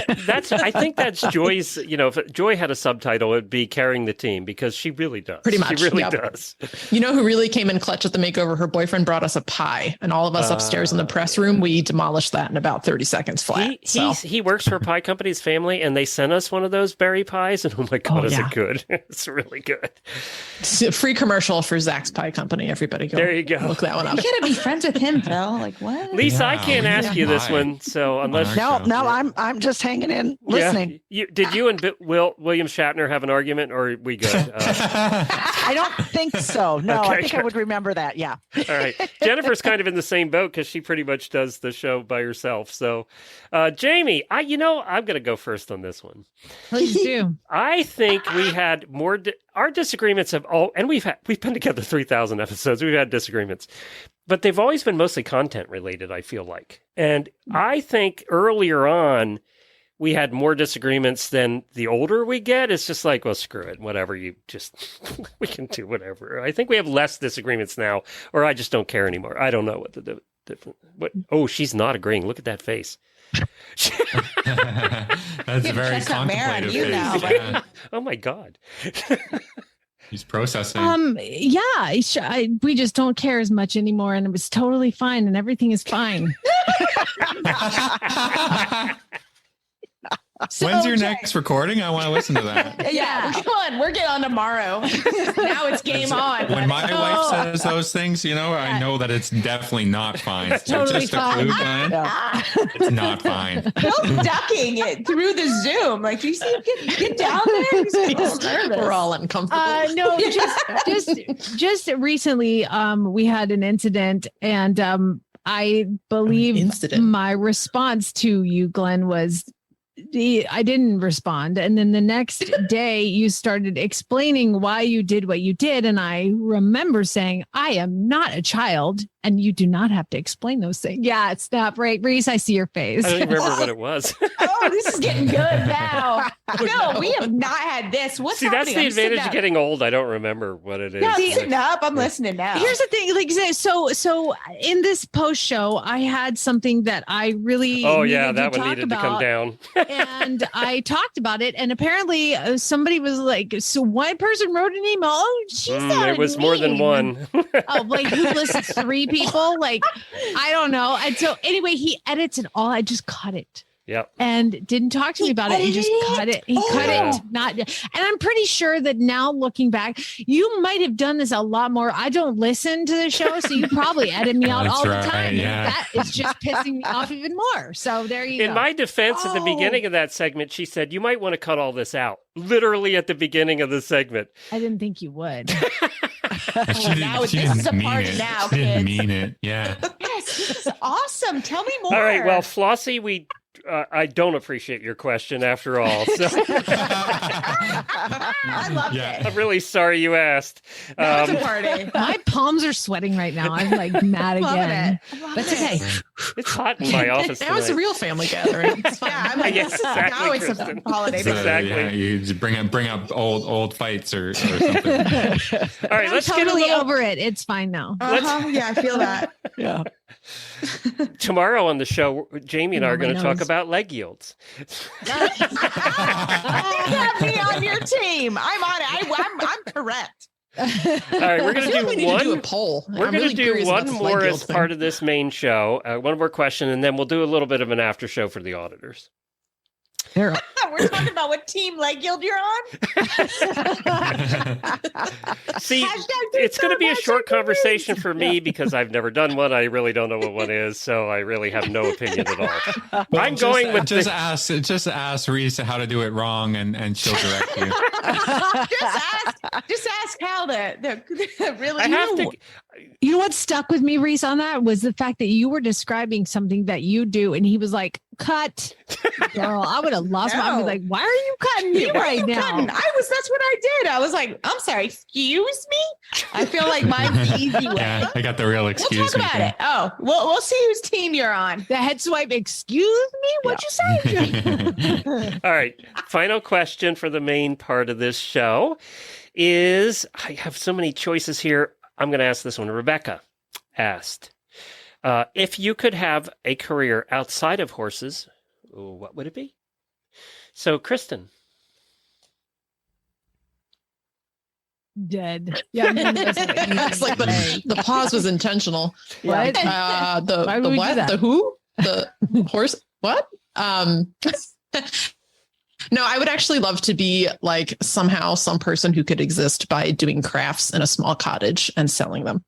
I think that's Joy's, if Joy had a subtitle, it'd be carrying the team because she really does. Pretty much. She really does. You know who really came in clutch at the makeover? Her boyfriend brought us a pie and all of us upstairs in the press room, we demolished that in about 30 seconds flat. He works for a pie company's family and they sent us one of those berry pies and oh my God, is it good? It's really good. It's a free commercial for Zach's Pie Company. Everybody go. There you go. Look that one up. You gotta be friends with him, Phil. Like what? Lisa, I can't ask you this one. So unless I'm just hanging in listening. Yeah. Did you and William Shatner have an argument or are we good? I don't think so. No, Okay, I think I would remember that. Yeah. All right. Jennifer's kind of in the same boat because she pretty much does the show by herself. So, Jamie, I'm going to go first on this one. Please do. I think we had more. Our disagreements have and we've been together 3,000 episodes. We've had disagreements, but they've always been mostly content related. I feel like, and I think earlier on we had more disagreements than the older we get. It's just like, well, screw it, whatever. We can do whatever. I think we have less disagreements now, or I just don't care anymore. I don't know what the different. What? Oh, she's not agreeing. Look at that face. That's a very contemplative face. Yeah. Oh my God. He's processing. We just don't care as much anymore, and it was totally fine, and everything is fine. When's your next recording? I want to listen to that. Yeah, come on. We're getting on tomorrow. Now it's game on. When my wife says those things, I know that it's definitely not fine. It's totally just fine. A clue, Glenn. It's not fine. Phil's ducking it through the Zoom. Like, do you see him get down there? He's nervous. We're all uncomfortable. No, just recently, we had an incident, and I believe my response to you, Glenn, was I didn't respond. And then the next day you started explaining why you did what you did. And I remember saying, I am not a child and you do not have to explain those things. Yeah, it's not right. Reese, I see your face. I don't even remember what it was. Oh, this is getting good now. No, we have not had this. What's happening? That's the advantage of getting old. I don't remember what it is. No, sitting up. I'm listening now. Here's the thing. Like, so in this post show, I had something that I really that one needed to come down. And I talked about it, and apparently somebody was like, so one person wrote an email. Oh, she's not. It was more than one. Oh, like who listened? 3 people? Like, I don't know. And so anyway, he edits it all. I just cut it. Yep. And didn't talk to me about it. He just cut it. He cut it. And I'm pretty sure that now looking back, you might have done this a lot more. I don't listen to the show, so you probably edit me out all the time. Yeah. That is just pissing me off even more. So there you go. In my defense, at the beginning of that segment, she said, you might want to cut all this out. Literally at the beginning of the segment. I didn't think you would. She didn't mean it. Yeah. Yes, this is awesome. Tell me more. All right. Well, Flossie, I don't appreciate your question after all. So. I love it. I'm really sorry you asked. It's a party. My palms are sweating right now. I'm like mad again. That's okay. It's hot in my office. Now it's a real family gathering. It's fine. Yeah, I'm like, now it's a holiday. Exactly. Yeah, you just bring up old fights or something. All right, let's totally get over it. It's fine now. Yeah, I feel that. Yeah. Tomorrow on the show, Jamie and I are going to talk about leg yields. Have me on your team. I'm on it. I'm correct. All right, we're going to do a poll. We're going to do one more as part of this main show, one more question, and then we'll do a little bit of an after show for the auditors. We're We're talking about what team leg guild you're on. See, it's going to be a short conversation for me because I've never done one. I really don't know what one is, so I really have no opinion at all. Well, I'm going with just ask Reese how to do it wrong, and she'll direct you. just ask Hal the really. You know what stuck with me, Reese, on that was the fact that you were describing something that you do, and he was like, "Cut, girl." I would have lost my. I was like, "Why are you cutting me right now?" That's what I did. I was like, "I'm sorry, excuse me." I feel like mine's the easy way. Yeah, I got the real excuse. We'll talk about it. Oh, we'll see whose team you're on. The head swipe. Excuse me. What'd you say? All right. Final question for the main part of this show is: I have so many choices here. I'm going to ask this one. Rebecca asked, if you could have a career outside of horses, what would it be? So, Kristen. Dead. Yeah. It's like the pause was intentional. What? The what? The who? The horse? What? No, I would actually love to be like somehow some person who could exist by doing crafts in a small cottage and selling them.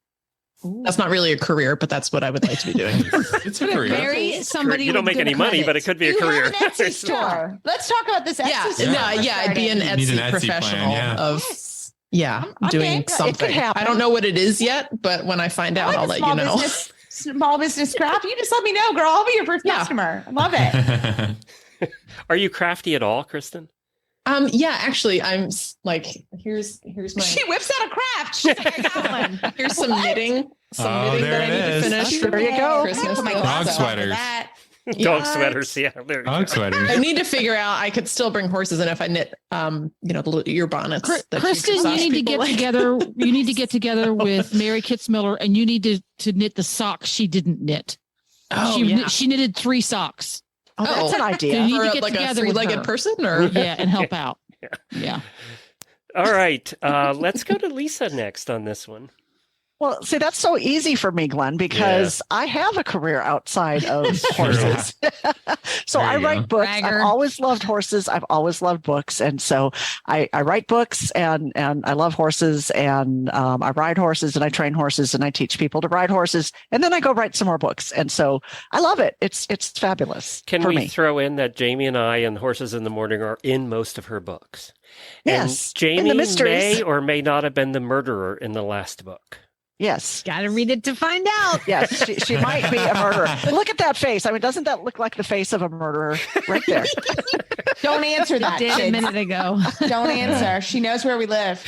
Ooh. That's not really a career, but that's what I would like to be doing. It's a career. Marry somebody. You don't make any money, but it could be a career. Have an Etsy store. Let's talk about this Etsy store. I'd be an Etsy professional plan, doing something. I don't know what it is yet, but when I find out, I'll let you know. Small business craft. You just let me know, girl. I'll be your first customer. I love it. Are you crafty at all, Kristen? Yeah, actually, I'm like, here's my. She whips out a craft. She's like, I got one. Here's some knitting. Some knitting that I need to finish. There you go. Christmas dog sweaters. Dog sweaters. Yeah, there you dog go. sweaters. I need to figure out. I could still bring horses in if I knit, the ear bonnets. Kristen, you need to get together. You need to get together with Mary Kitzmiller, and you need to knit the socks she didn't knit. She knitted 3 socks. Oh, that's an idea. So you need for to get like together a 3-legged person, or and help out. Yeah. All right. Let's go to Lisa next on this one. Well, see, that's so easy for me, Glenn, because I have a career outside of horses. So I write books. I've always loved horses. I've always loved books. And so I write books and I love horses and I ride horses and I train horses and I teach people to ride horses. And then I go write some more books. And so I love it. It's fabulous. Can we throw in that Jamie and I and Horses in the Morning are in most of her books? Yes. And Jamie may or may not have been the murderer in the last book. Yes. Got to read it to find out. Yes, she might be a murderer. Look at that face. I mean, doesn't that look like the face of a murderer right there? Don't answer that. Did a minute ago. Don't answer. She knows where we live.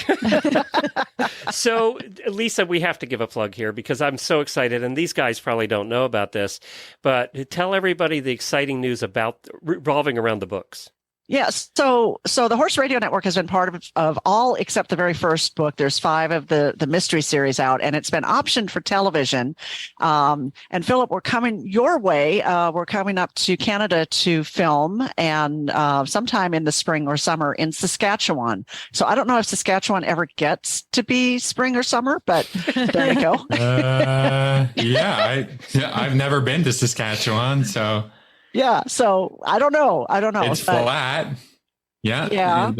So, Lisa, we have to give a plug here because I'm so excited, and these guys probably don't know about this, but tell everybody the exciting news about revolving around the books. Yes. So the Horse Radio Network has been part of all except the very first book. There's 5 of the mystery series out, and it's been optioned for television. And Philip, we're coming your way. We're coming up to Canada to film, and sometime in the spring or summer in Saskatchewan. So I don't know if Saskatchewan ever gets to be spring or summer, but there you go. I've never been to Saskatchewan, so. Yeah. So I don't know. It's flat. Yeah. Yeah.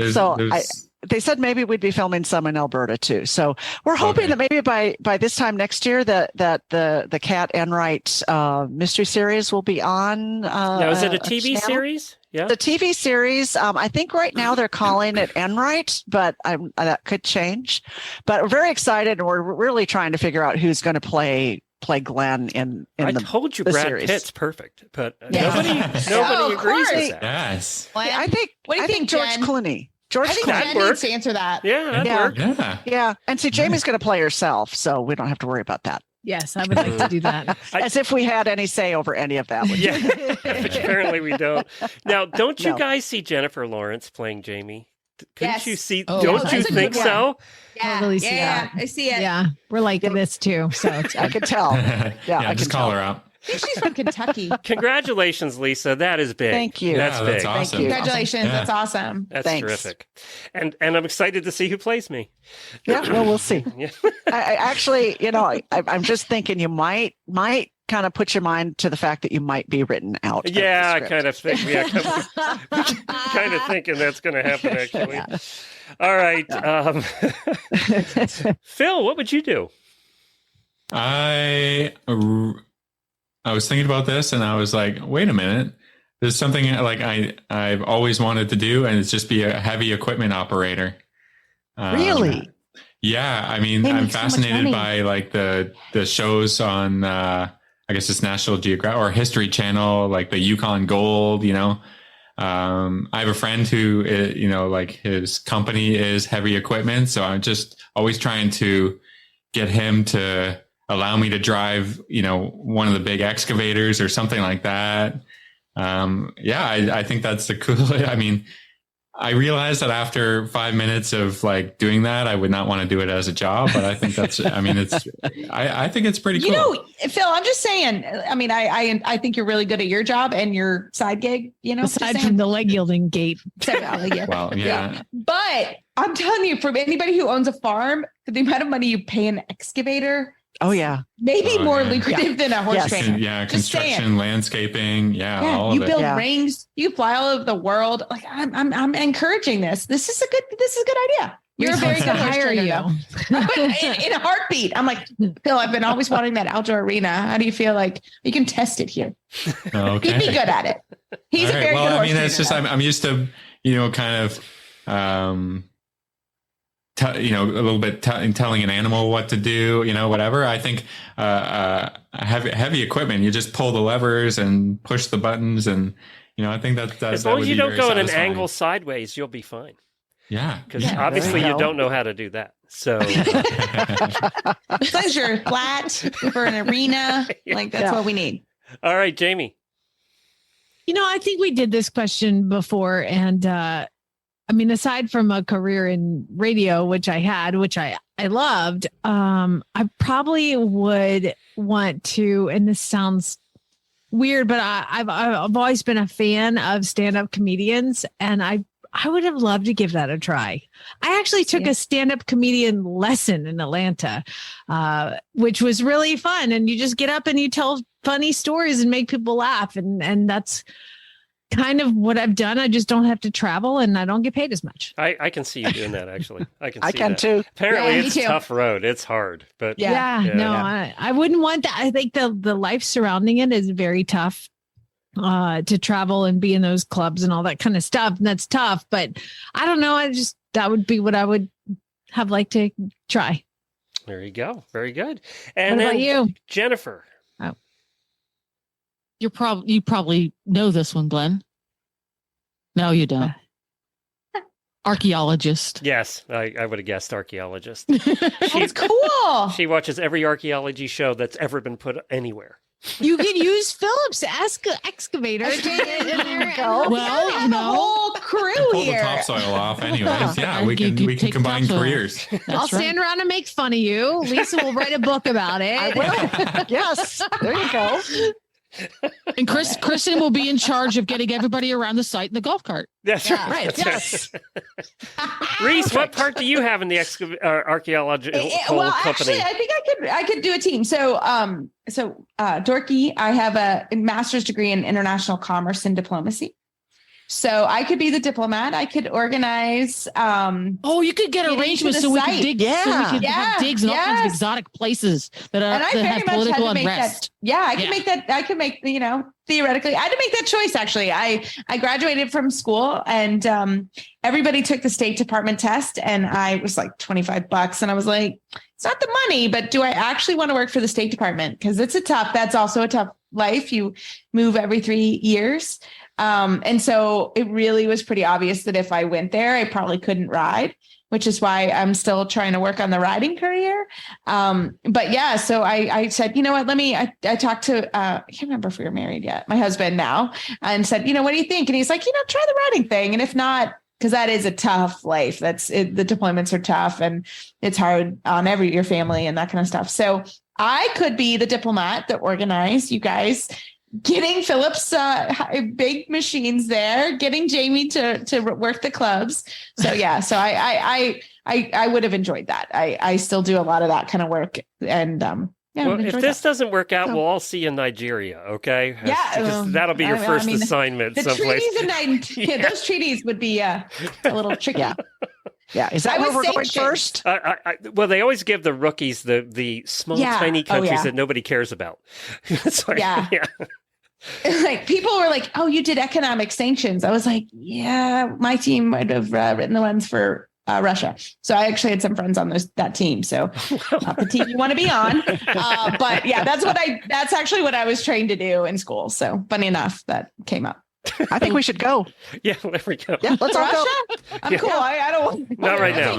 They said maybe we'd be filming some in Alberta too. So we're hoping that maybe by this time next year that the Cat Enright mystery series will be on. Now, is it a TV series? Yeah. The TV series. I think right now they're calling it Enright, but that could change. But we're very excited, and we're really trying to figure out who's going to play Glenn in I the told you the Brad series. Pitt's perfect, but nobody agrees with that. Yes. I think George Jen? Clooney. I think Jen needs to answer that. Yeah, that'd work. Yeah. And see, Jamie's going to play herself, so we don't have to worry about that. Yes, I would like to do that. As if we had any say over any of that. Yeah, which apparently we don't. Now, don't you guys see Jennifer Lawrence playing Jamie? Couldn't you see? Don't you think so? Yeah, really see that. I see it. Yeah, we're like this too. So I could tell. Yeah, I just can call tell. her out. I think she's from Kentucky. Congratulations, Lisa. That is big. Thank you. That's big. That's awesome. Congratulations. Yeah. That's awesome. That's Thanks. terrific. And I'm excited to see who plays me. Yeah, well, we'll see. Yeah. I actually, I'm just thinking you might kind of put your mind to the fact that you might be written out. Yeah, I kind of think. Yeah, kind of thinking that's going to happen. Actually. Yeah. All right, Phil, what would you do? I was thinking about this, and I was like, wait a minute. There's something like I've always wanted to do, and it's just be a heavy equipment operator. Really? Yeah. I mean, I'm fascinated by like the shows on, I guess it's National Geographic or History Channel, like the Yukon Gold, you know. I have a friend who, you know, like his company is heavy equipment. So I'm just always trying to get him to allow me to drive, you know, one of the big excavators or something like that. I think that's the cool. I mean, I realized that after 5 minutes of like doing that, I would not want to do it as a job, but I think that's, I mean, I think it's pretty cool. You know, Phil, I'm just saying, I mean, I think you're really good at your job and your side gig, you know, aside from the leg yielding gate. Well, yeah. But I'm telling you, for anybody who owns a farm, the amount of money you pay an excavator, oh yeah, maybe more lucrative than a horse trainer. Yeah, construction, landscaping, all you of it. build rings, you fly all over the world. Like I'm encouraging this. This is a good idea. You're a very good hire you. But in a heartbeat, I'm like, Phil, I've been always wanting that outdoor arena. How do you feel like you can test it here? Okay. He'd be good at it. He's a very good horse I mean, trainer, it's just I'm used to, you know, kind of you know, a little bit telling an animal what to do, you know, whatever. I think heavy equipment, you just pull the levers and push the buttons, and you know, I think that as long as you don't go in an angle sideways, you'll be fine. Yeah, because obviously you don't know how to do that. So as long as you're flat for an arena, like that's what we need. All right, Jamie. You know, I think we did this question before, and I mean, aside from a career in radio, which I had, which I loved, I probably would want to, and this sounds weird, but I've always been a fan of stand-up comedians, and I would have loved to give that a try. I actually took a stand-up comedian lesson in Atlanta, which was really fun. And you just get up and you tell funny stories and make people laugh. And that's kind of what I've done. I just don't have to travel and I don't get paid as much. I can see you doing that, actually. I can that. Too. Apparently it's a tough road. It's hard, but I wouldn't want that. I think the life surrounding it is very tough, to travel and be in those clubs and all that kind of stuff. And that's tough, but I don't know. That would be what I would have liked to try. There you go. Very good. And what about you, Jennifer? You probably know this one, Glenn. No, you don't. Archaeologist. Yes, I would have guessed archaeologist. That's cool. She watches every archaeology show that's ever been put anywhere. You could use Phillips excavator. Well, you know, whole crew pull here. The topsoil off, anyways. Yeah, we can combine careers. I'll stand around and make fun of you. Lisa will write a book about it. I will. Yes, there you go. And Kristen will be in charge of getting everybody around the site in the golf cart. That's right. Yes. Reese, what part do you have in the archaeological company? Actually, I think I could do a team. So Dorky, I have a master's degree in international commerce and diplomacy. So I could be the diplomat. I could organize. You could get arrangements so we could dig. Yeah. So we could have digs in all kinds of exotic places that have political unrest. I can make that. I can make, you know, theoretically, I had to make that choice. Actually, I graduated from school and everybody took the State Department test, and I was like $25, and I was like, it's not the money, but do I actually want to work for the State Department? Because that's also a tough life. You move every 3 years. And so it really was pretty obvious that if I went there, I probably couldn't ride, which is why I'm still trying to work on the riding career. But yeah, so I said, you know what, I talked to, I can't remember if we were married yet, my husband now, and said, you know, what do you think? And he's like, you know, try the riding thing. And if not, because that is a tough life. The deployments are tough and it's hard on your family and that kind of stuff. So I could be the diplomat that organized you guys getting Phillips big machines there, getting Jamie to work the clubs. So yeah, so I would have enjoyed that. I still do a lot of that kind of work, and Yeah, well, if this doesn't work out, we'll all see you in Nigeria, okay? Yeah, because that'll be your first assignment. The someplace. treaties and those treaties would be a little tricky. Yeah, is that where we're going first? Well, they always give the rookies the small, tiny countries that nobody cares about. Like, like people were like, "Oh, you did economic sanctions." I was like, "Yeah, my team might have written the ones for Russia." So I actually had some friends on that team. So not the team you want to be on, but yeah, that's actually what I was trained to do in school. So funny enough, that came up. I think we should go. Yeah, there we go. Yeah, let's all go. I'm cool. I don't. Not right now.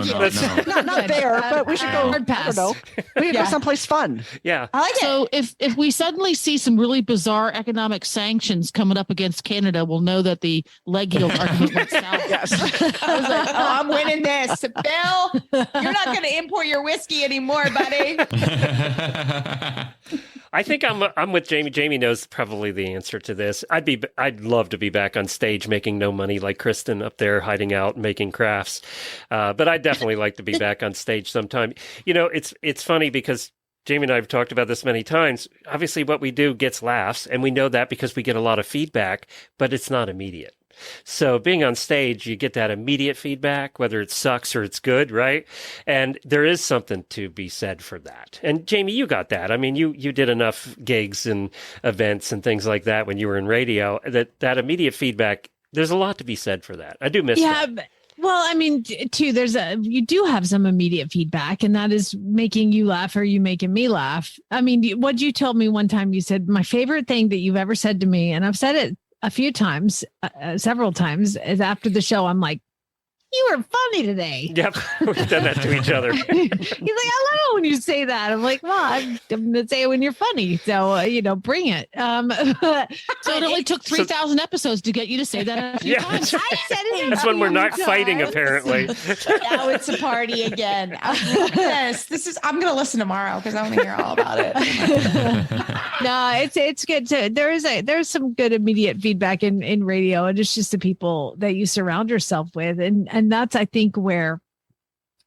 Not there, but we should go. I don't know. We should go someplace fun. Yeah. I like it. So if we suddenly see some really bizarre economic sanctions coming up against Canada, we'll know that the leg yield argument went south. Yes. I was like, I'm winning this. Bill, you're not going to import your whiskey anymore, buddy. I think I'm with Jamie. Jamie knows probably the answer to this. I'd love to be back on stage making no money like Kristen up there hiding out and making crafts. But I'd definitely like to be back on stage sometime. You know, it's funny because Jamie and I have talked about this many times. Obviously, what we do gets laughs, and we know that because we get a lot of feedback, but it's not immediate. So being on stage, you get that immediate feedback, whether it sucks or it's good, right? And there is something to be said for that. And Jamie, you got that. I mean, you did enough gigs and events and things like that when you were in radio, that immediate feedback, there's a lot to be said for that. I do miss that. Yeah. Well, I mean, too, you do have some immediate feedback, and that is making you laugh or you making me laugh. I mean, what you told me one time, you said, my favorite thing that you've ever said to me, and I've said it a few times, several times, is after the show, I'm like, you were funny today. Yep. We've done that to each other. He's like, I love when you say that. I'm like, well, I'm going to say it when you're funny. So, bring it. So it only took 3,000 episodes to get you to say that a few times. I said it. That's when we're not fighting, apparently. Now it's a party again. Yes, I'm going to listen tomorrow because I want to hear all about it. No, it's good to, there's some good immediate feedback in radio, and it's just the people that you surround yourself with. And that's, I think, where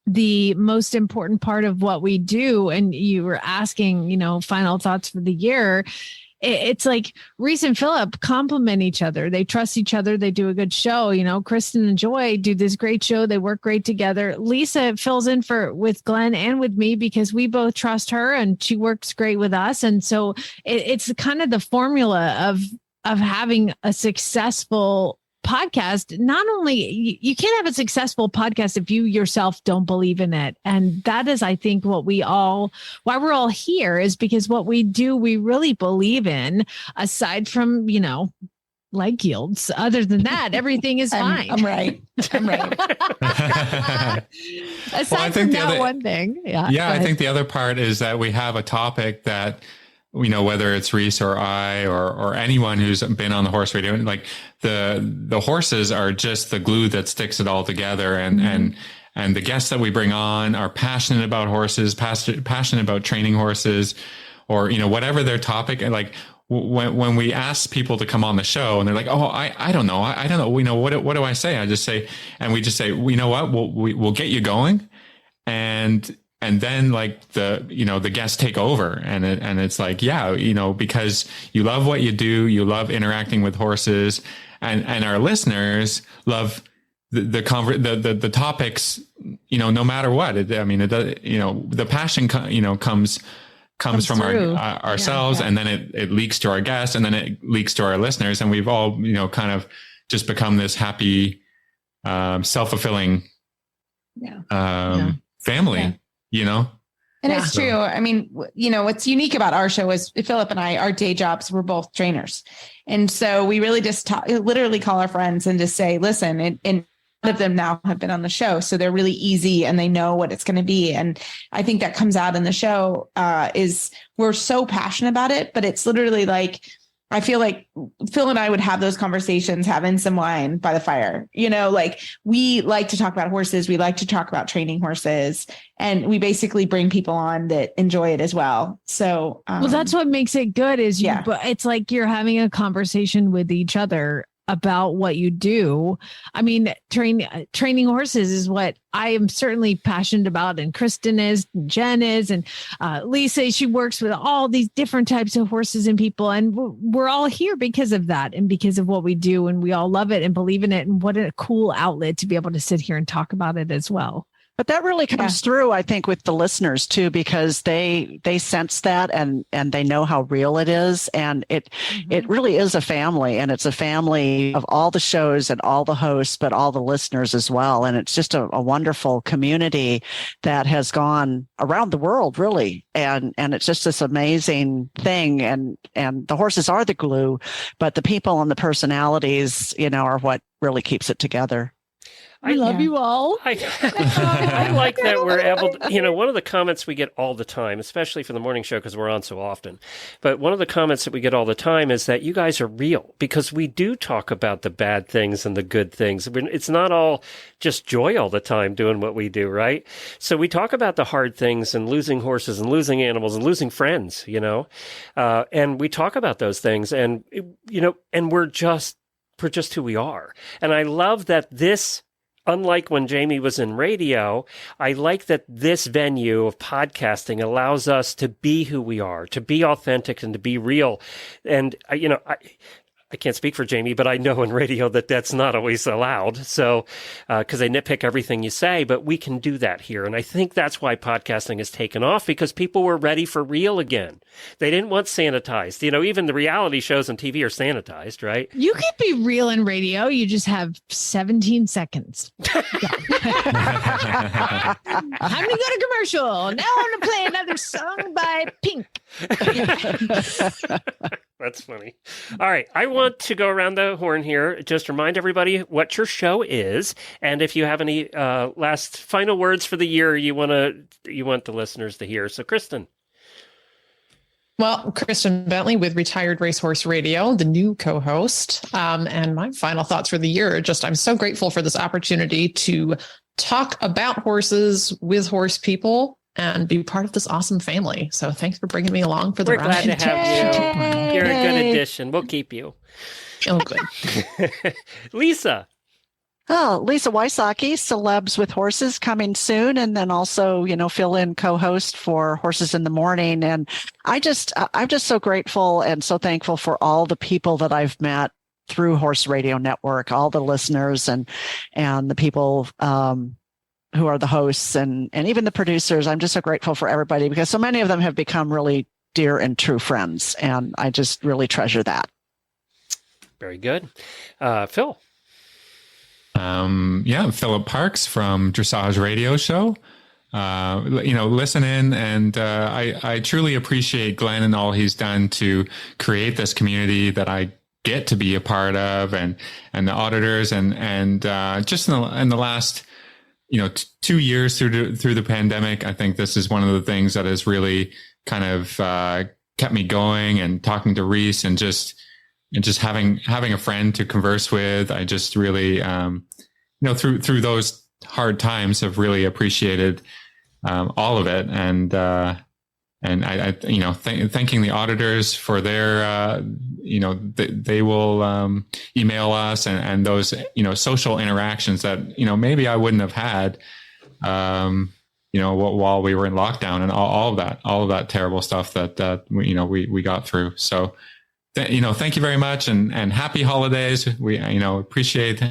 the most important part of what we do, and you were asking, final thoughts for the year. It's like Reese and Philip complement each other. They trust each other. They do a good show. Kristen and Joy do this great show. They work great together. Lisa fills in with Glenn and with me because we both trust her and she works great with us. And so it's kind of the formula of having a successful podcast. Not only you can't have a successful podcast if you yourself don't believe in it. And that is, I think, why we're all here, is because what we do, we really believe in, aside from, leg yields. Other than that, everything is fine. I'm right. Aside from that one thing. Yeah. I think the other part is that we have a topic that, whether it's Reese or I or anyone who's been on the horse radio, like the horses are just the glue that sticks it all together. And the guests that we bring on are passionate about horses, passionate about training horses, or, whatever their topic. And like when we ask people to come on the show and they're like, oh, I don't know. I don't know. What do I say? I just say, and we just say, you know what, we'll get you going. And then like the guests take over and it's like, because you love what you do, you love interacting with horses, and our listeners love the topics, no matter what. The passion, comes from ourselves, and then it leaks to our guests, and then it leaks to our listeners. And we've all, kind of just become this happy, self-fulfilling, family. And it's true. I mean, what's unique about our show is Philip and I, our day jobs, we're both trainers. And so we really just literally call our friends and just say, listen, and a lot of them now have been on the show. So they're really easy and they know what it's going to be. And I think that comes out in the show is we're so passionate about it, but it's literally like, I feel like Phil and I would have those conversations having some wine by the fire. Like we like to talk about horses. We like to talk about training horses, and we basically bring people on that enjoy it as well. So, well, that's what makes it good is it's like you're having a conversation with each other about what you do. I mean, training horses is what I am certainly passionate about, and Kristen is, and Jenn is, and Lisa, she works with all these different types of horses and people, and we're all here because of that and because of what we do, and we all love it and believe in it, and what a cool outlet to be able to sit here and talk about it as well. But that really comes through, I think, with the listeners too, because they sense that and they know how real it is. And it really is a family, and it's a family of all the shows and all the hosts, but all the listeners as well. And it's just a wonderful community that has gone around the world, really. And it's just this amazing thing. And the horses are the glue, but the people and the personalities, are what really keeps it together. I love you all. I like that we're able to, one of the comments we get all the time, especially for the morning show because we're on so often, but one of the comments that we get all the time is that you guys are real, because we do talk about the bad things and the good things. It's not all just joy all the time doing what we do, right? So we talk about the hard things and losing horses and losing animals and losing friends, and we talk about those things, and, and we're just who we are. And I love that this, unlike when Jamie was in radio, I like that this venue of podcasting allows us to be who we are, to be authentic and to be real. And, I can't speak for Jamie, but I know in radio that that's not always allowed. So, because they nitpick everything you say, but we can do that here. And I think that's why podcasting has taken off, because people were ready for real again. They didn't want sanitized. Even the reality shows on TV are sanitized, right? You can be real in radio. You just have 17 seconds. I'm going to go to commercial. Now I'm going to play another song by Pink. That's funny. All right. I want to go around the horn here. Just remind everybody what your show is. And if you have any last final words for the year you want the listeners to hear. So, Kristen. Well, Kristen Bentley with Retired Racehorse Radio, the new co-host. And my final thoughts for the year are just, I'm so grateful for this opportunity to talk about horses with horse people and be part of this awesome family. So thanks for bringing me along for the ride. We're glad to have you. You're a good addition. We'll keep you. Oh, good. Lisa. Oh, Lisa Wysocki, Celebs with Horses, coming soon. And then also, fill in co-host for Horses in the Morning. And I'm just so grateful and so thankful for all the people that I've met through Horse Radio Network, all the listeners and the people, who are the hosts and even the producers. I'm just so grateful for everybody, because so many of them have become really dear and true friends. And I just really treasure that. Very good. Phil. Philip Parks from Dressage Radio Show. Listen in, and I truly appreciate Glenn and all he's done to create this community that I get to be a part of, and the auditors and just in the last 2 years through the pandemic, I think this is one of the things that has really kind of kept me going, and talking to Reese and just having a friend to converse with. I just really, through those hard times, have really appreciated all of it. And I thanking the auditors for their, they will email us and those, social interactions that, maybe I wouldn't have had, while we were in lockdown, and all of that terrible stuff that we got through. So, thank you very much, and happy holidays. We, appreciate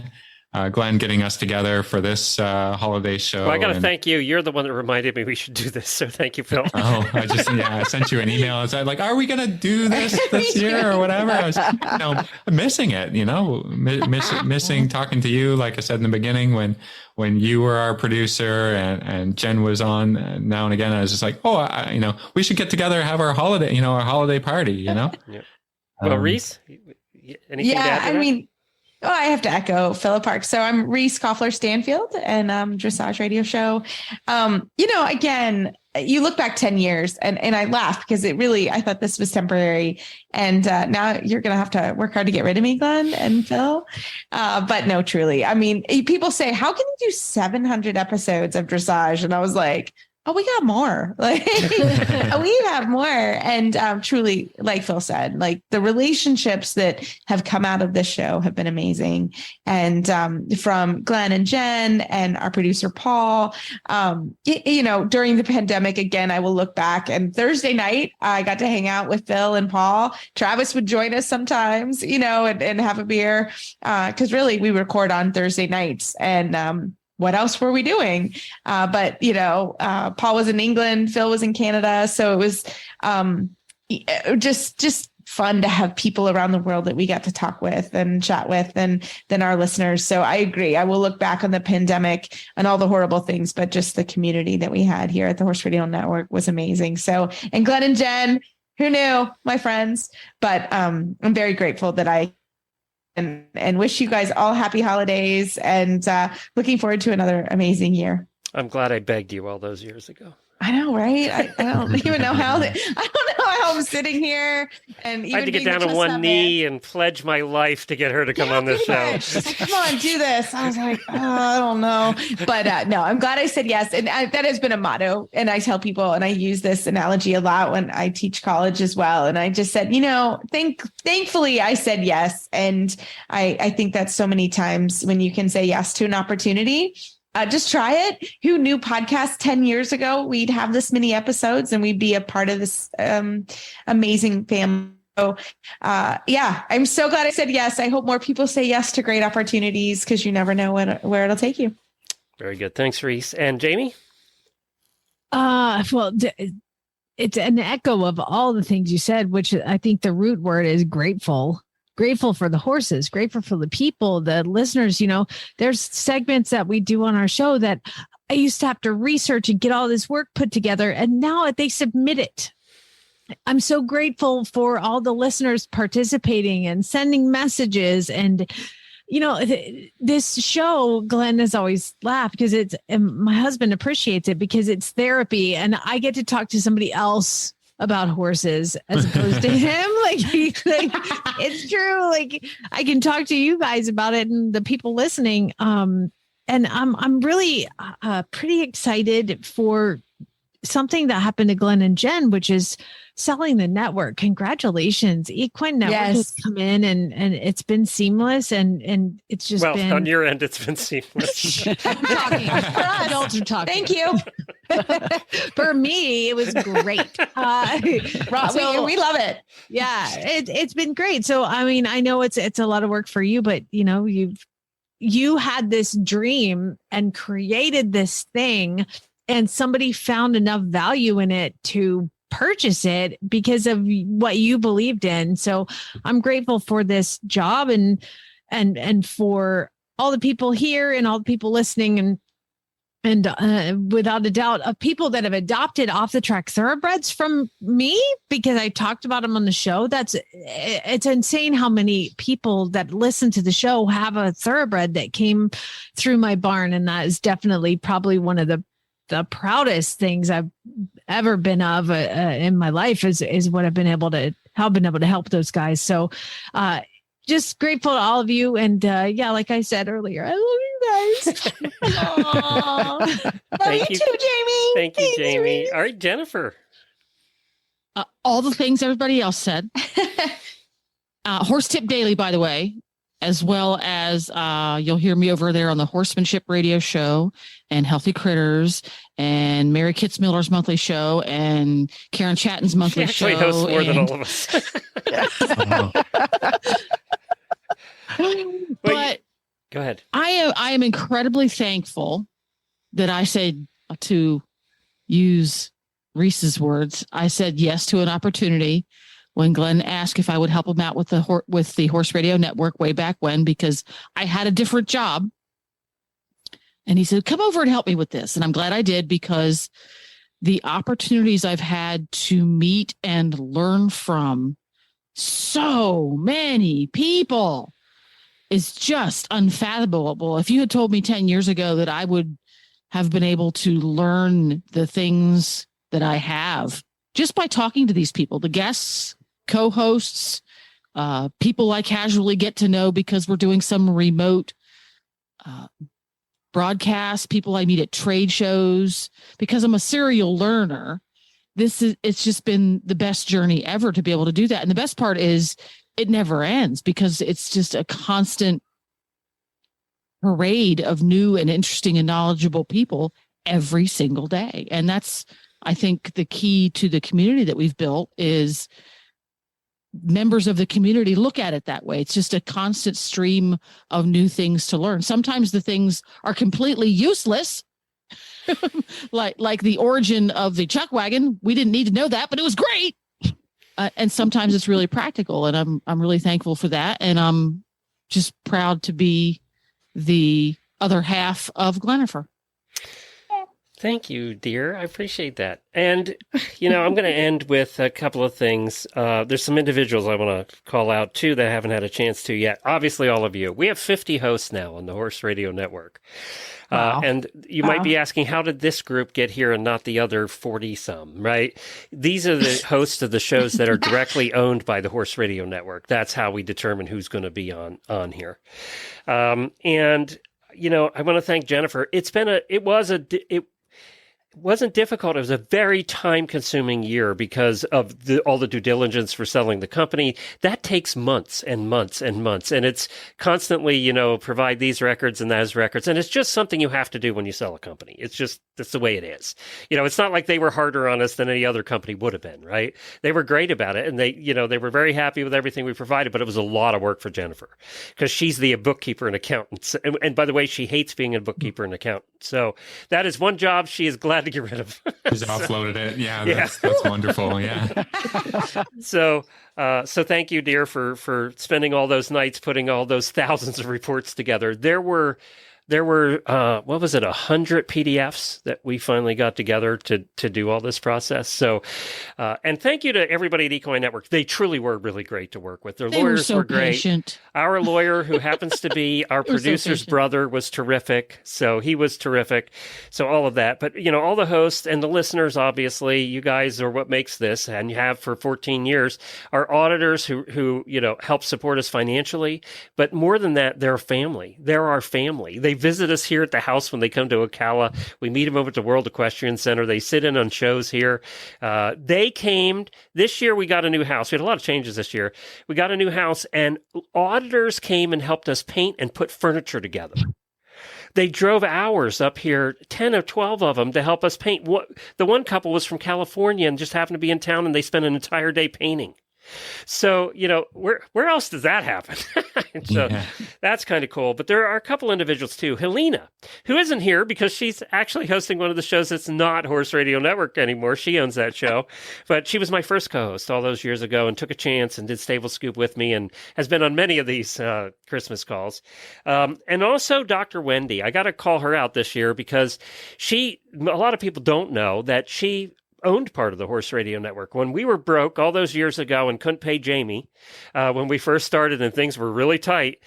Glenn getting us together for this holiday show. Well, I got to thank you. You're the one that reminded me we should do this. So thank you, Phil. I sent you an email. I said, are we going to do this year or whatever? I was, missing it, missing talking to you. Like I said in the beginning, when you were our producer and Jenn was on now and again, I was just like, we should get together, have our holiday, our holiday party, Yeah. Well, Reese, anything to add to that? I have to echo Philip Parks. So I'm Reese Koffler-Stanfield, and Dressage Radio Show. Again, you look back 10 years and I laugh because I thought this was temporary. And now you're going to have to work hard to get rid of me, Glenn and Phil. But no, truly. I mean, people say, how can you do 700 episodes of dressage? And I was like, Oh, we got more. Like we have more. And truly, like Phil said, like the relationships that have come out of this show have been amazing. And from Glenn and Jenn and our producer, Paul, during the pandemic, again, I will look back, and Thursday night, I got to hang out with Phil and Paul. Travis would join us sometimes, and have a beer. Cause really we record on Thursday nights, and what else were we doing? But Paul was in England, Phil was in Canada. So it was just fun to have people around the world that we got to talk with and chat with, and then our listeners. So I agree. I will look back on the pandemic and all the horrible things, but just the community that we had here at the Horse Radio Network was amazing. So, and Glenn and Jenn, who knew, my friends, but I'm very grateful that I and wish you guys all happy holidays, and looking forward to another amazing year. I'm glad I begged you all those years ago. I know, right? I don't even know how. I don't know how I'm sitting here, and even I had to get down on one knee and pledge my life to get her to come on this show. Like, come on, do this. I was like, I don't know, but no, I'm glad I said yes, and that has been a motto. And I tell people, and I use this analogy a lot when I teach college as well. And I just said, thankfully, I said yes, and I think that so many times when you can say yes to an opportunity. Just try it. Who knew podcasts 10 years ago? We'd have this many episodes and we'd be a part of this amazing family. So, I'm so glad I said yes. I hope more people say yes to great opportunities, because you never know where it'll take you. Very good. Thanks, Reese. And Jamie? Well, it's an echo of all the things you said, which I think the root word is grateful. Grateful for the horses, grateful for the people, the listeners. There's segments that we do on our show that I used to have to research and get all this work put together, and now they submit it. I'm so grateful for all the listeners participating and sending messages. And, this show, Glenn has always laughed because and my husband appreciates it because it's therapy, and I get to talk to somebody else about horses as opposed to him. It's true. Like, I can talk to you guys about it and the people listening. And I'm really pretty excited for something that happened to Glenn and Jenn, which is selling the network. Congratulations. Equine Network has come in and it's been seamless, and it's just been... on your end, it's been seamless. Talking. Adults are talking. Thank you. For me, it was great. We love it. Yeah, it's been great. So, I mean, I know it's a lot of work for you, but you had this dream and created this thing, and somebody found enough value in it to purchase it because of what you believed in. So I'm grateful for this job and for all the people here and all the people listening, and without a doubt of people that have adopted off the track thoroughbreds from me because I talked about them on the show. It's insane how many people that listen to the show have a thoroughbred that came through my barn. And that is definitely probably one of the proudest things I've ever been of in my life is what I've been able to help those guys. So, just grateful to all of you. And like I said earlier, I love you guys. Love you too, Jamie. Thank you, Jamie. All right, Jennifer. All the things everybody else said. Horse Tip Daily, by the way, as well as you'll hear me over there on the Horsemanship Radio Show and Healthy Critters and Mary Kitzmiller's monthly show and Karen Chatton's monthly show. She actually hosts more than all of us. But go ahead. I am incredibly thankful that I said, to use Reese's words, I said yes to an opportunity when Glenn asked if I would help him out with the Horse Radio Network way back when, because I had a different job. And he said, come over and help me with this. And I'm glad I did, because the opportunities I've had to meet and learn from so many people is just unfathomable. If you had told me 10 years ago that I would have been able to learn the things that I have just by talking to these people, the guests, co-hosts, people I casually get to know because we're doing some remote broadcasts, people I meet at trade shows, because I'm a serial learner. It's just been the best journey ever to be able to do that. And the best part is it never ends, because it's just a constant parade of new and interesting and knowledgeable people every single day. And that's, I think, the key to the community that we've built is members of the community look at it that way. It's just a constant stream of new things to learn. Sometimes the things are completely useless, like the origin of the chuck wagon. We didn't need to know that, but it was great. And sometimes it's really practical, and I'm really thankful for that. And I'm just proud to be the other half of Glenifer. Thank you, dear. I appreciate that. And, I'm going to end with a couple of things. There's some individuals I want to call out, too, that I haven't had a chance to yet. Obviously, all of you. We have 50 hosts now on the Horse Radio Network. Wow. And you might be asking, how did this group get here and not the other 40-some, right? These are the hosts of the shows that are directly owned by the Horse Radio Network. That's how we determine who's going to be on here. And, I want to thank Jennifer. It wasn't difficult. It was a very time-consuming year because of all the due diligence for selling the company. That takes months and months and months. And it's constantly, provide these records and those records. And it's just something you have to do when you sell a company. That's the way it is. It's not like they were harder on us than any other company would have been, right? They were great about it. And they were very happy with everything we provided, but it was a lot of work for Jennifer because she's the bookkeeper and accountant. And by the way, she hates being a bookkeeper and accountant. So that is one job she is glad to get rid of. She's offloaded it. Yeah, that's wonderful. Yeah. So thank you, dear, for spending all those nights putting all those thousands of reports together. There were 100 PDFs that we finally got together to do all this process. So, and thank you to everybody at Equine Network. They truly were really great to work with. Their lawyers were great. Patient. Our lawyer, who happens to be our producer's brother, was terrific. So he was terrific. So all of that. But, all the hosts and the listeners, obviously, you guys are what makes this, and you have for 14 years. Our auditors who help support us financially. But more than that, they're family. They're our family. They visit us here at the house when they come to Ocala. We meet them over at the World Equestrian Center. They sit in on shows here. They came this year. We got a new house. We had a lot of changes this year. We got a new house, and auditors came and helped us paint and put furniture together. They drove hours up here, 10 or 12 of them, to help us paint. The one couple was from California and just happened to be in town, and they spent an entire day painting. So, where else does that happen? So that's kind of cool. But there are a couple individuals too. Helena, who isn't here because she's actually hosting one of the shows that's not Horse Radio Network anymore. She owns that show. But she was my first co-host all those years ago and took a chance and did Stable Scoop with me and has been on many of these Christmas calls. And also Dr. Wendy. I got to call her out this year because a lot of people don't know that she owned part of the Horse Radio Network. When we were broke all those years ago and couldn't pay Jamie, when we first started and things were really tight,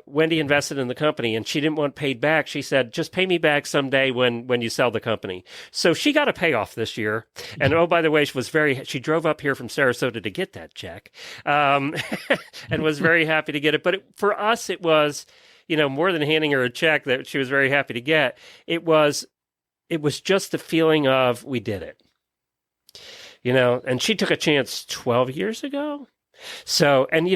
Wendy invested in the company and she didn't want paid back. She said, just pay me back someday when you sell the company. So she got a payoff this year. And oh, by the way, she drove up here from Sarasota to get that check, and was very happy to get it. But for us, it was, more than handing her a check that she was very happy to get. It was just the feeling of, we did it. And she took a chance 12 years ago. So, and,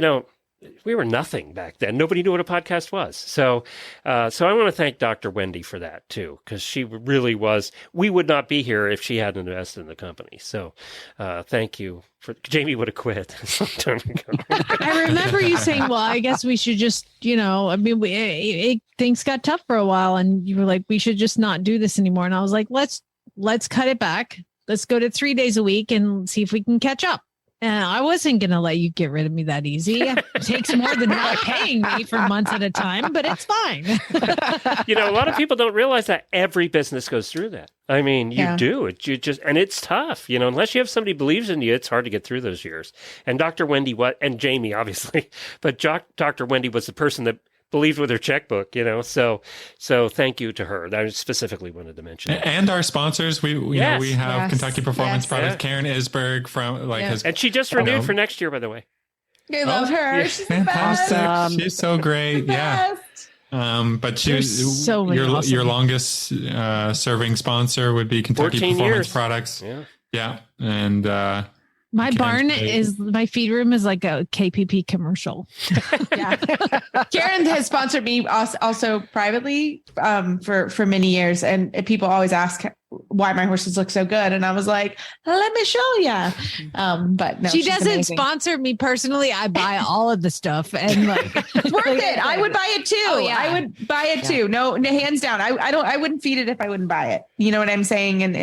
we were nothing back then. Nobody knew what a podcast was. So I want to thank Dr. Wendy for that too, because she really was, we would not be here if she hadn't invested in the company. So thank you. Jamie would have quit some time ago. I remember you saying, well, I guess we should just, things got tough for a while and you were like, we should just not do this anymore. And I was like, let's cut it back. Let's go to 3 days a week and see if we can catch up. And I wasn't going to let you get rid of me that easy. It takes more than not paying me for months at a time, but it's fine. A lot of people don't realize that every business goes through that. I mean, you do. And it's tough, unless you have somebody who believes in you, it's hard to get through those years. And Dr. Wendy, and Jamie, obviously, but Dr. Wendy was the person that believed with her checkbook, so thank you to her. I specifically wanted to mention that. And our sponsors, we have Kentucky Performance Products, Karen Isberg from and she just renewed for next year, by the way. I love her. Yeah. She's fantastic. the best. She's so great. Yeah. But There's so many your awesome- longest serving sponsor would be Kentucky 14 Performance years. Products. Yeah. Yeah. And My barn say- is my feed room is like a KPP commercial. Yeah. Karen has sponsored me also privately for many years. And people always ask why my horses look so good. And I was like, let me show you. But no, She she's doesn't amazing. sponsor me personally. I buy all of the stuff and like It's worth it. I would buy it too. Oh, yeah. I would buy it too. No, hands down. I wouldn't feed it if I wouldn't buy it. You know what I'm saying? And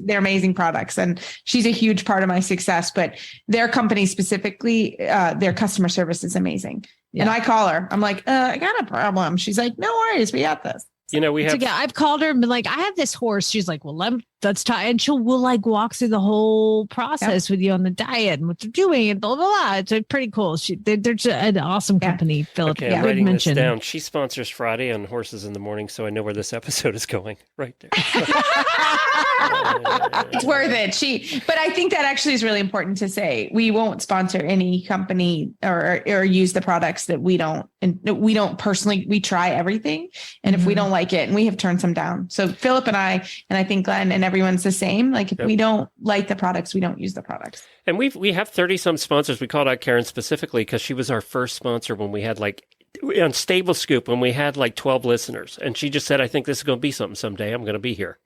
they're amazing products. And she's a huge part of my success, but their company specifically, their customer service is amazing. Yeah. And I call her. I'm like, I got a problem. She's like, no worries. We got this. You know, we have. I've called her and been like, I have this horse. She's like, well, let's try. And we'll like walk through the whole process with you on the diet and what they're doing and blah, blah, blah. It's pretty cool. They're just an awesome company, Philip. Okay, I'm writing this down. She sponsors Friday on Horses in the Morning, so I know where this episode is going right there. It's worth it. But I think that actually is really important to say. We won't sponsor any company or use the products that we don't personally. We try everything, and if we don't like it, and we have turned some down. So Philip and I think Glenn and everyone's the same. Like if we don't like the products, we don't use the products. And we have 30 some sponsors. We called out Karen specifically because she was our first sponsor when we had on Stable Scoop when we had 12 listeners, and she just said, I think this is going to be something someday. I'm going to be here.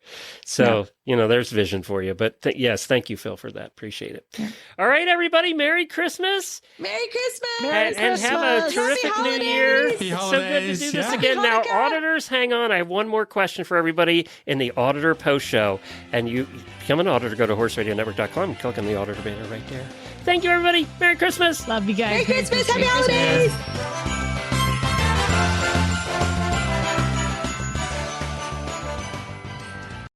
So, there's vision for you. But yes, thank you, Phil, for that. Appreciate it. Yeah. All right, everybody. Merry Christmas. Merry Christmas. And have a terrific New Year. Happy So good to holidays. do this Yeah. again. Now, auditors, hang on. I have one more question for everybody in the Auditor Post Show. And you become an auditor, go to horseradionetwork.com and click on the auditor banner right there. Thank you, everybody. Merry Christmas. Love you guys. Merry Christmas. Happy holidays.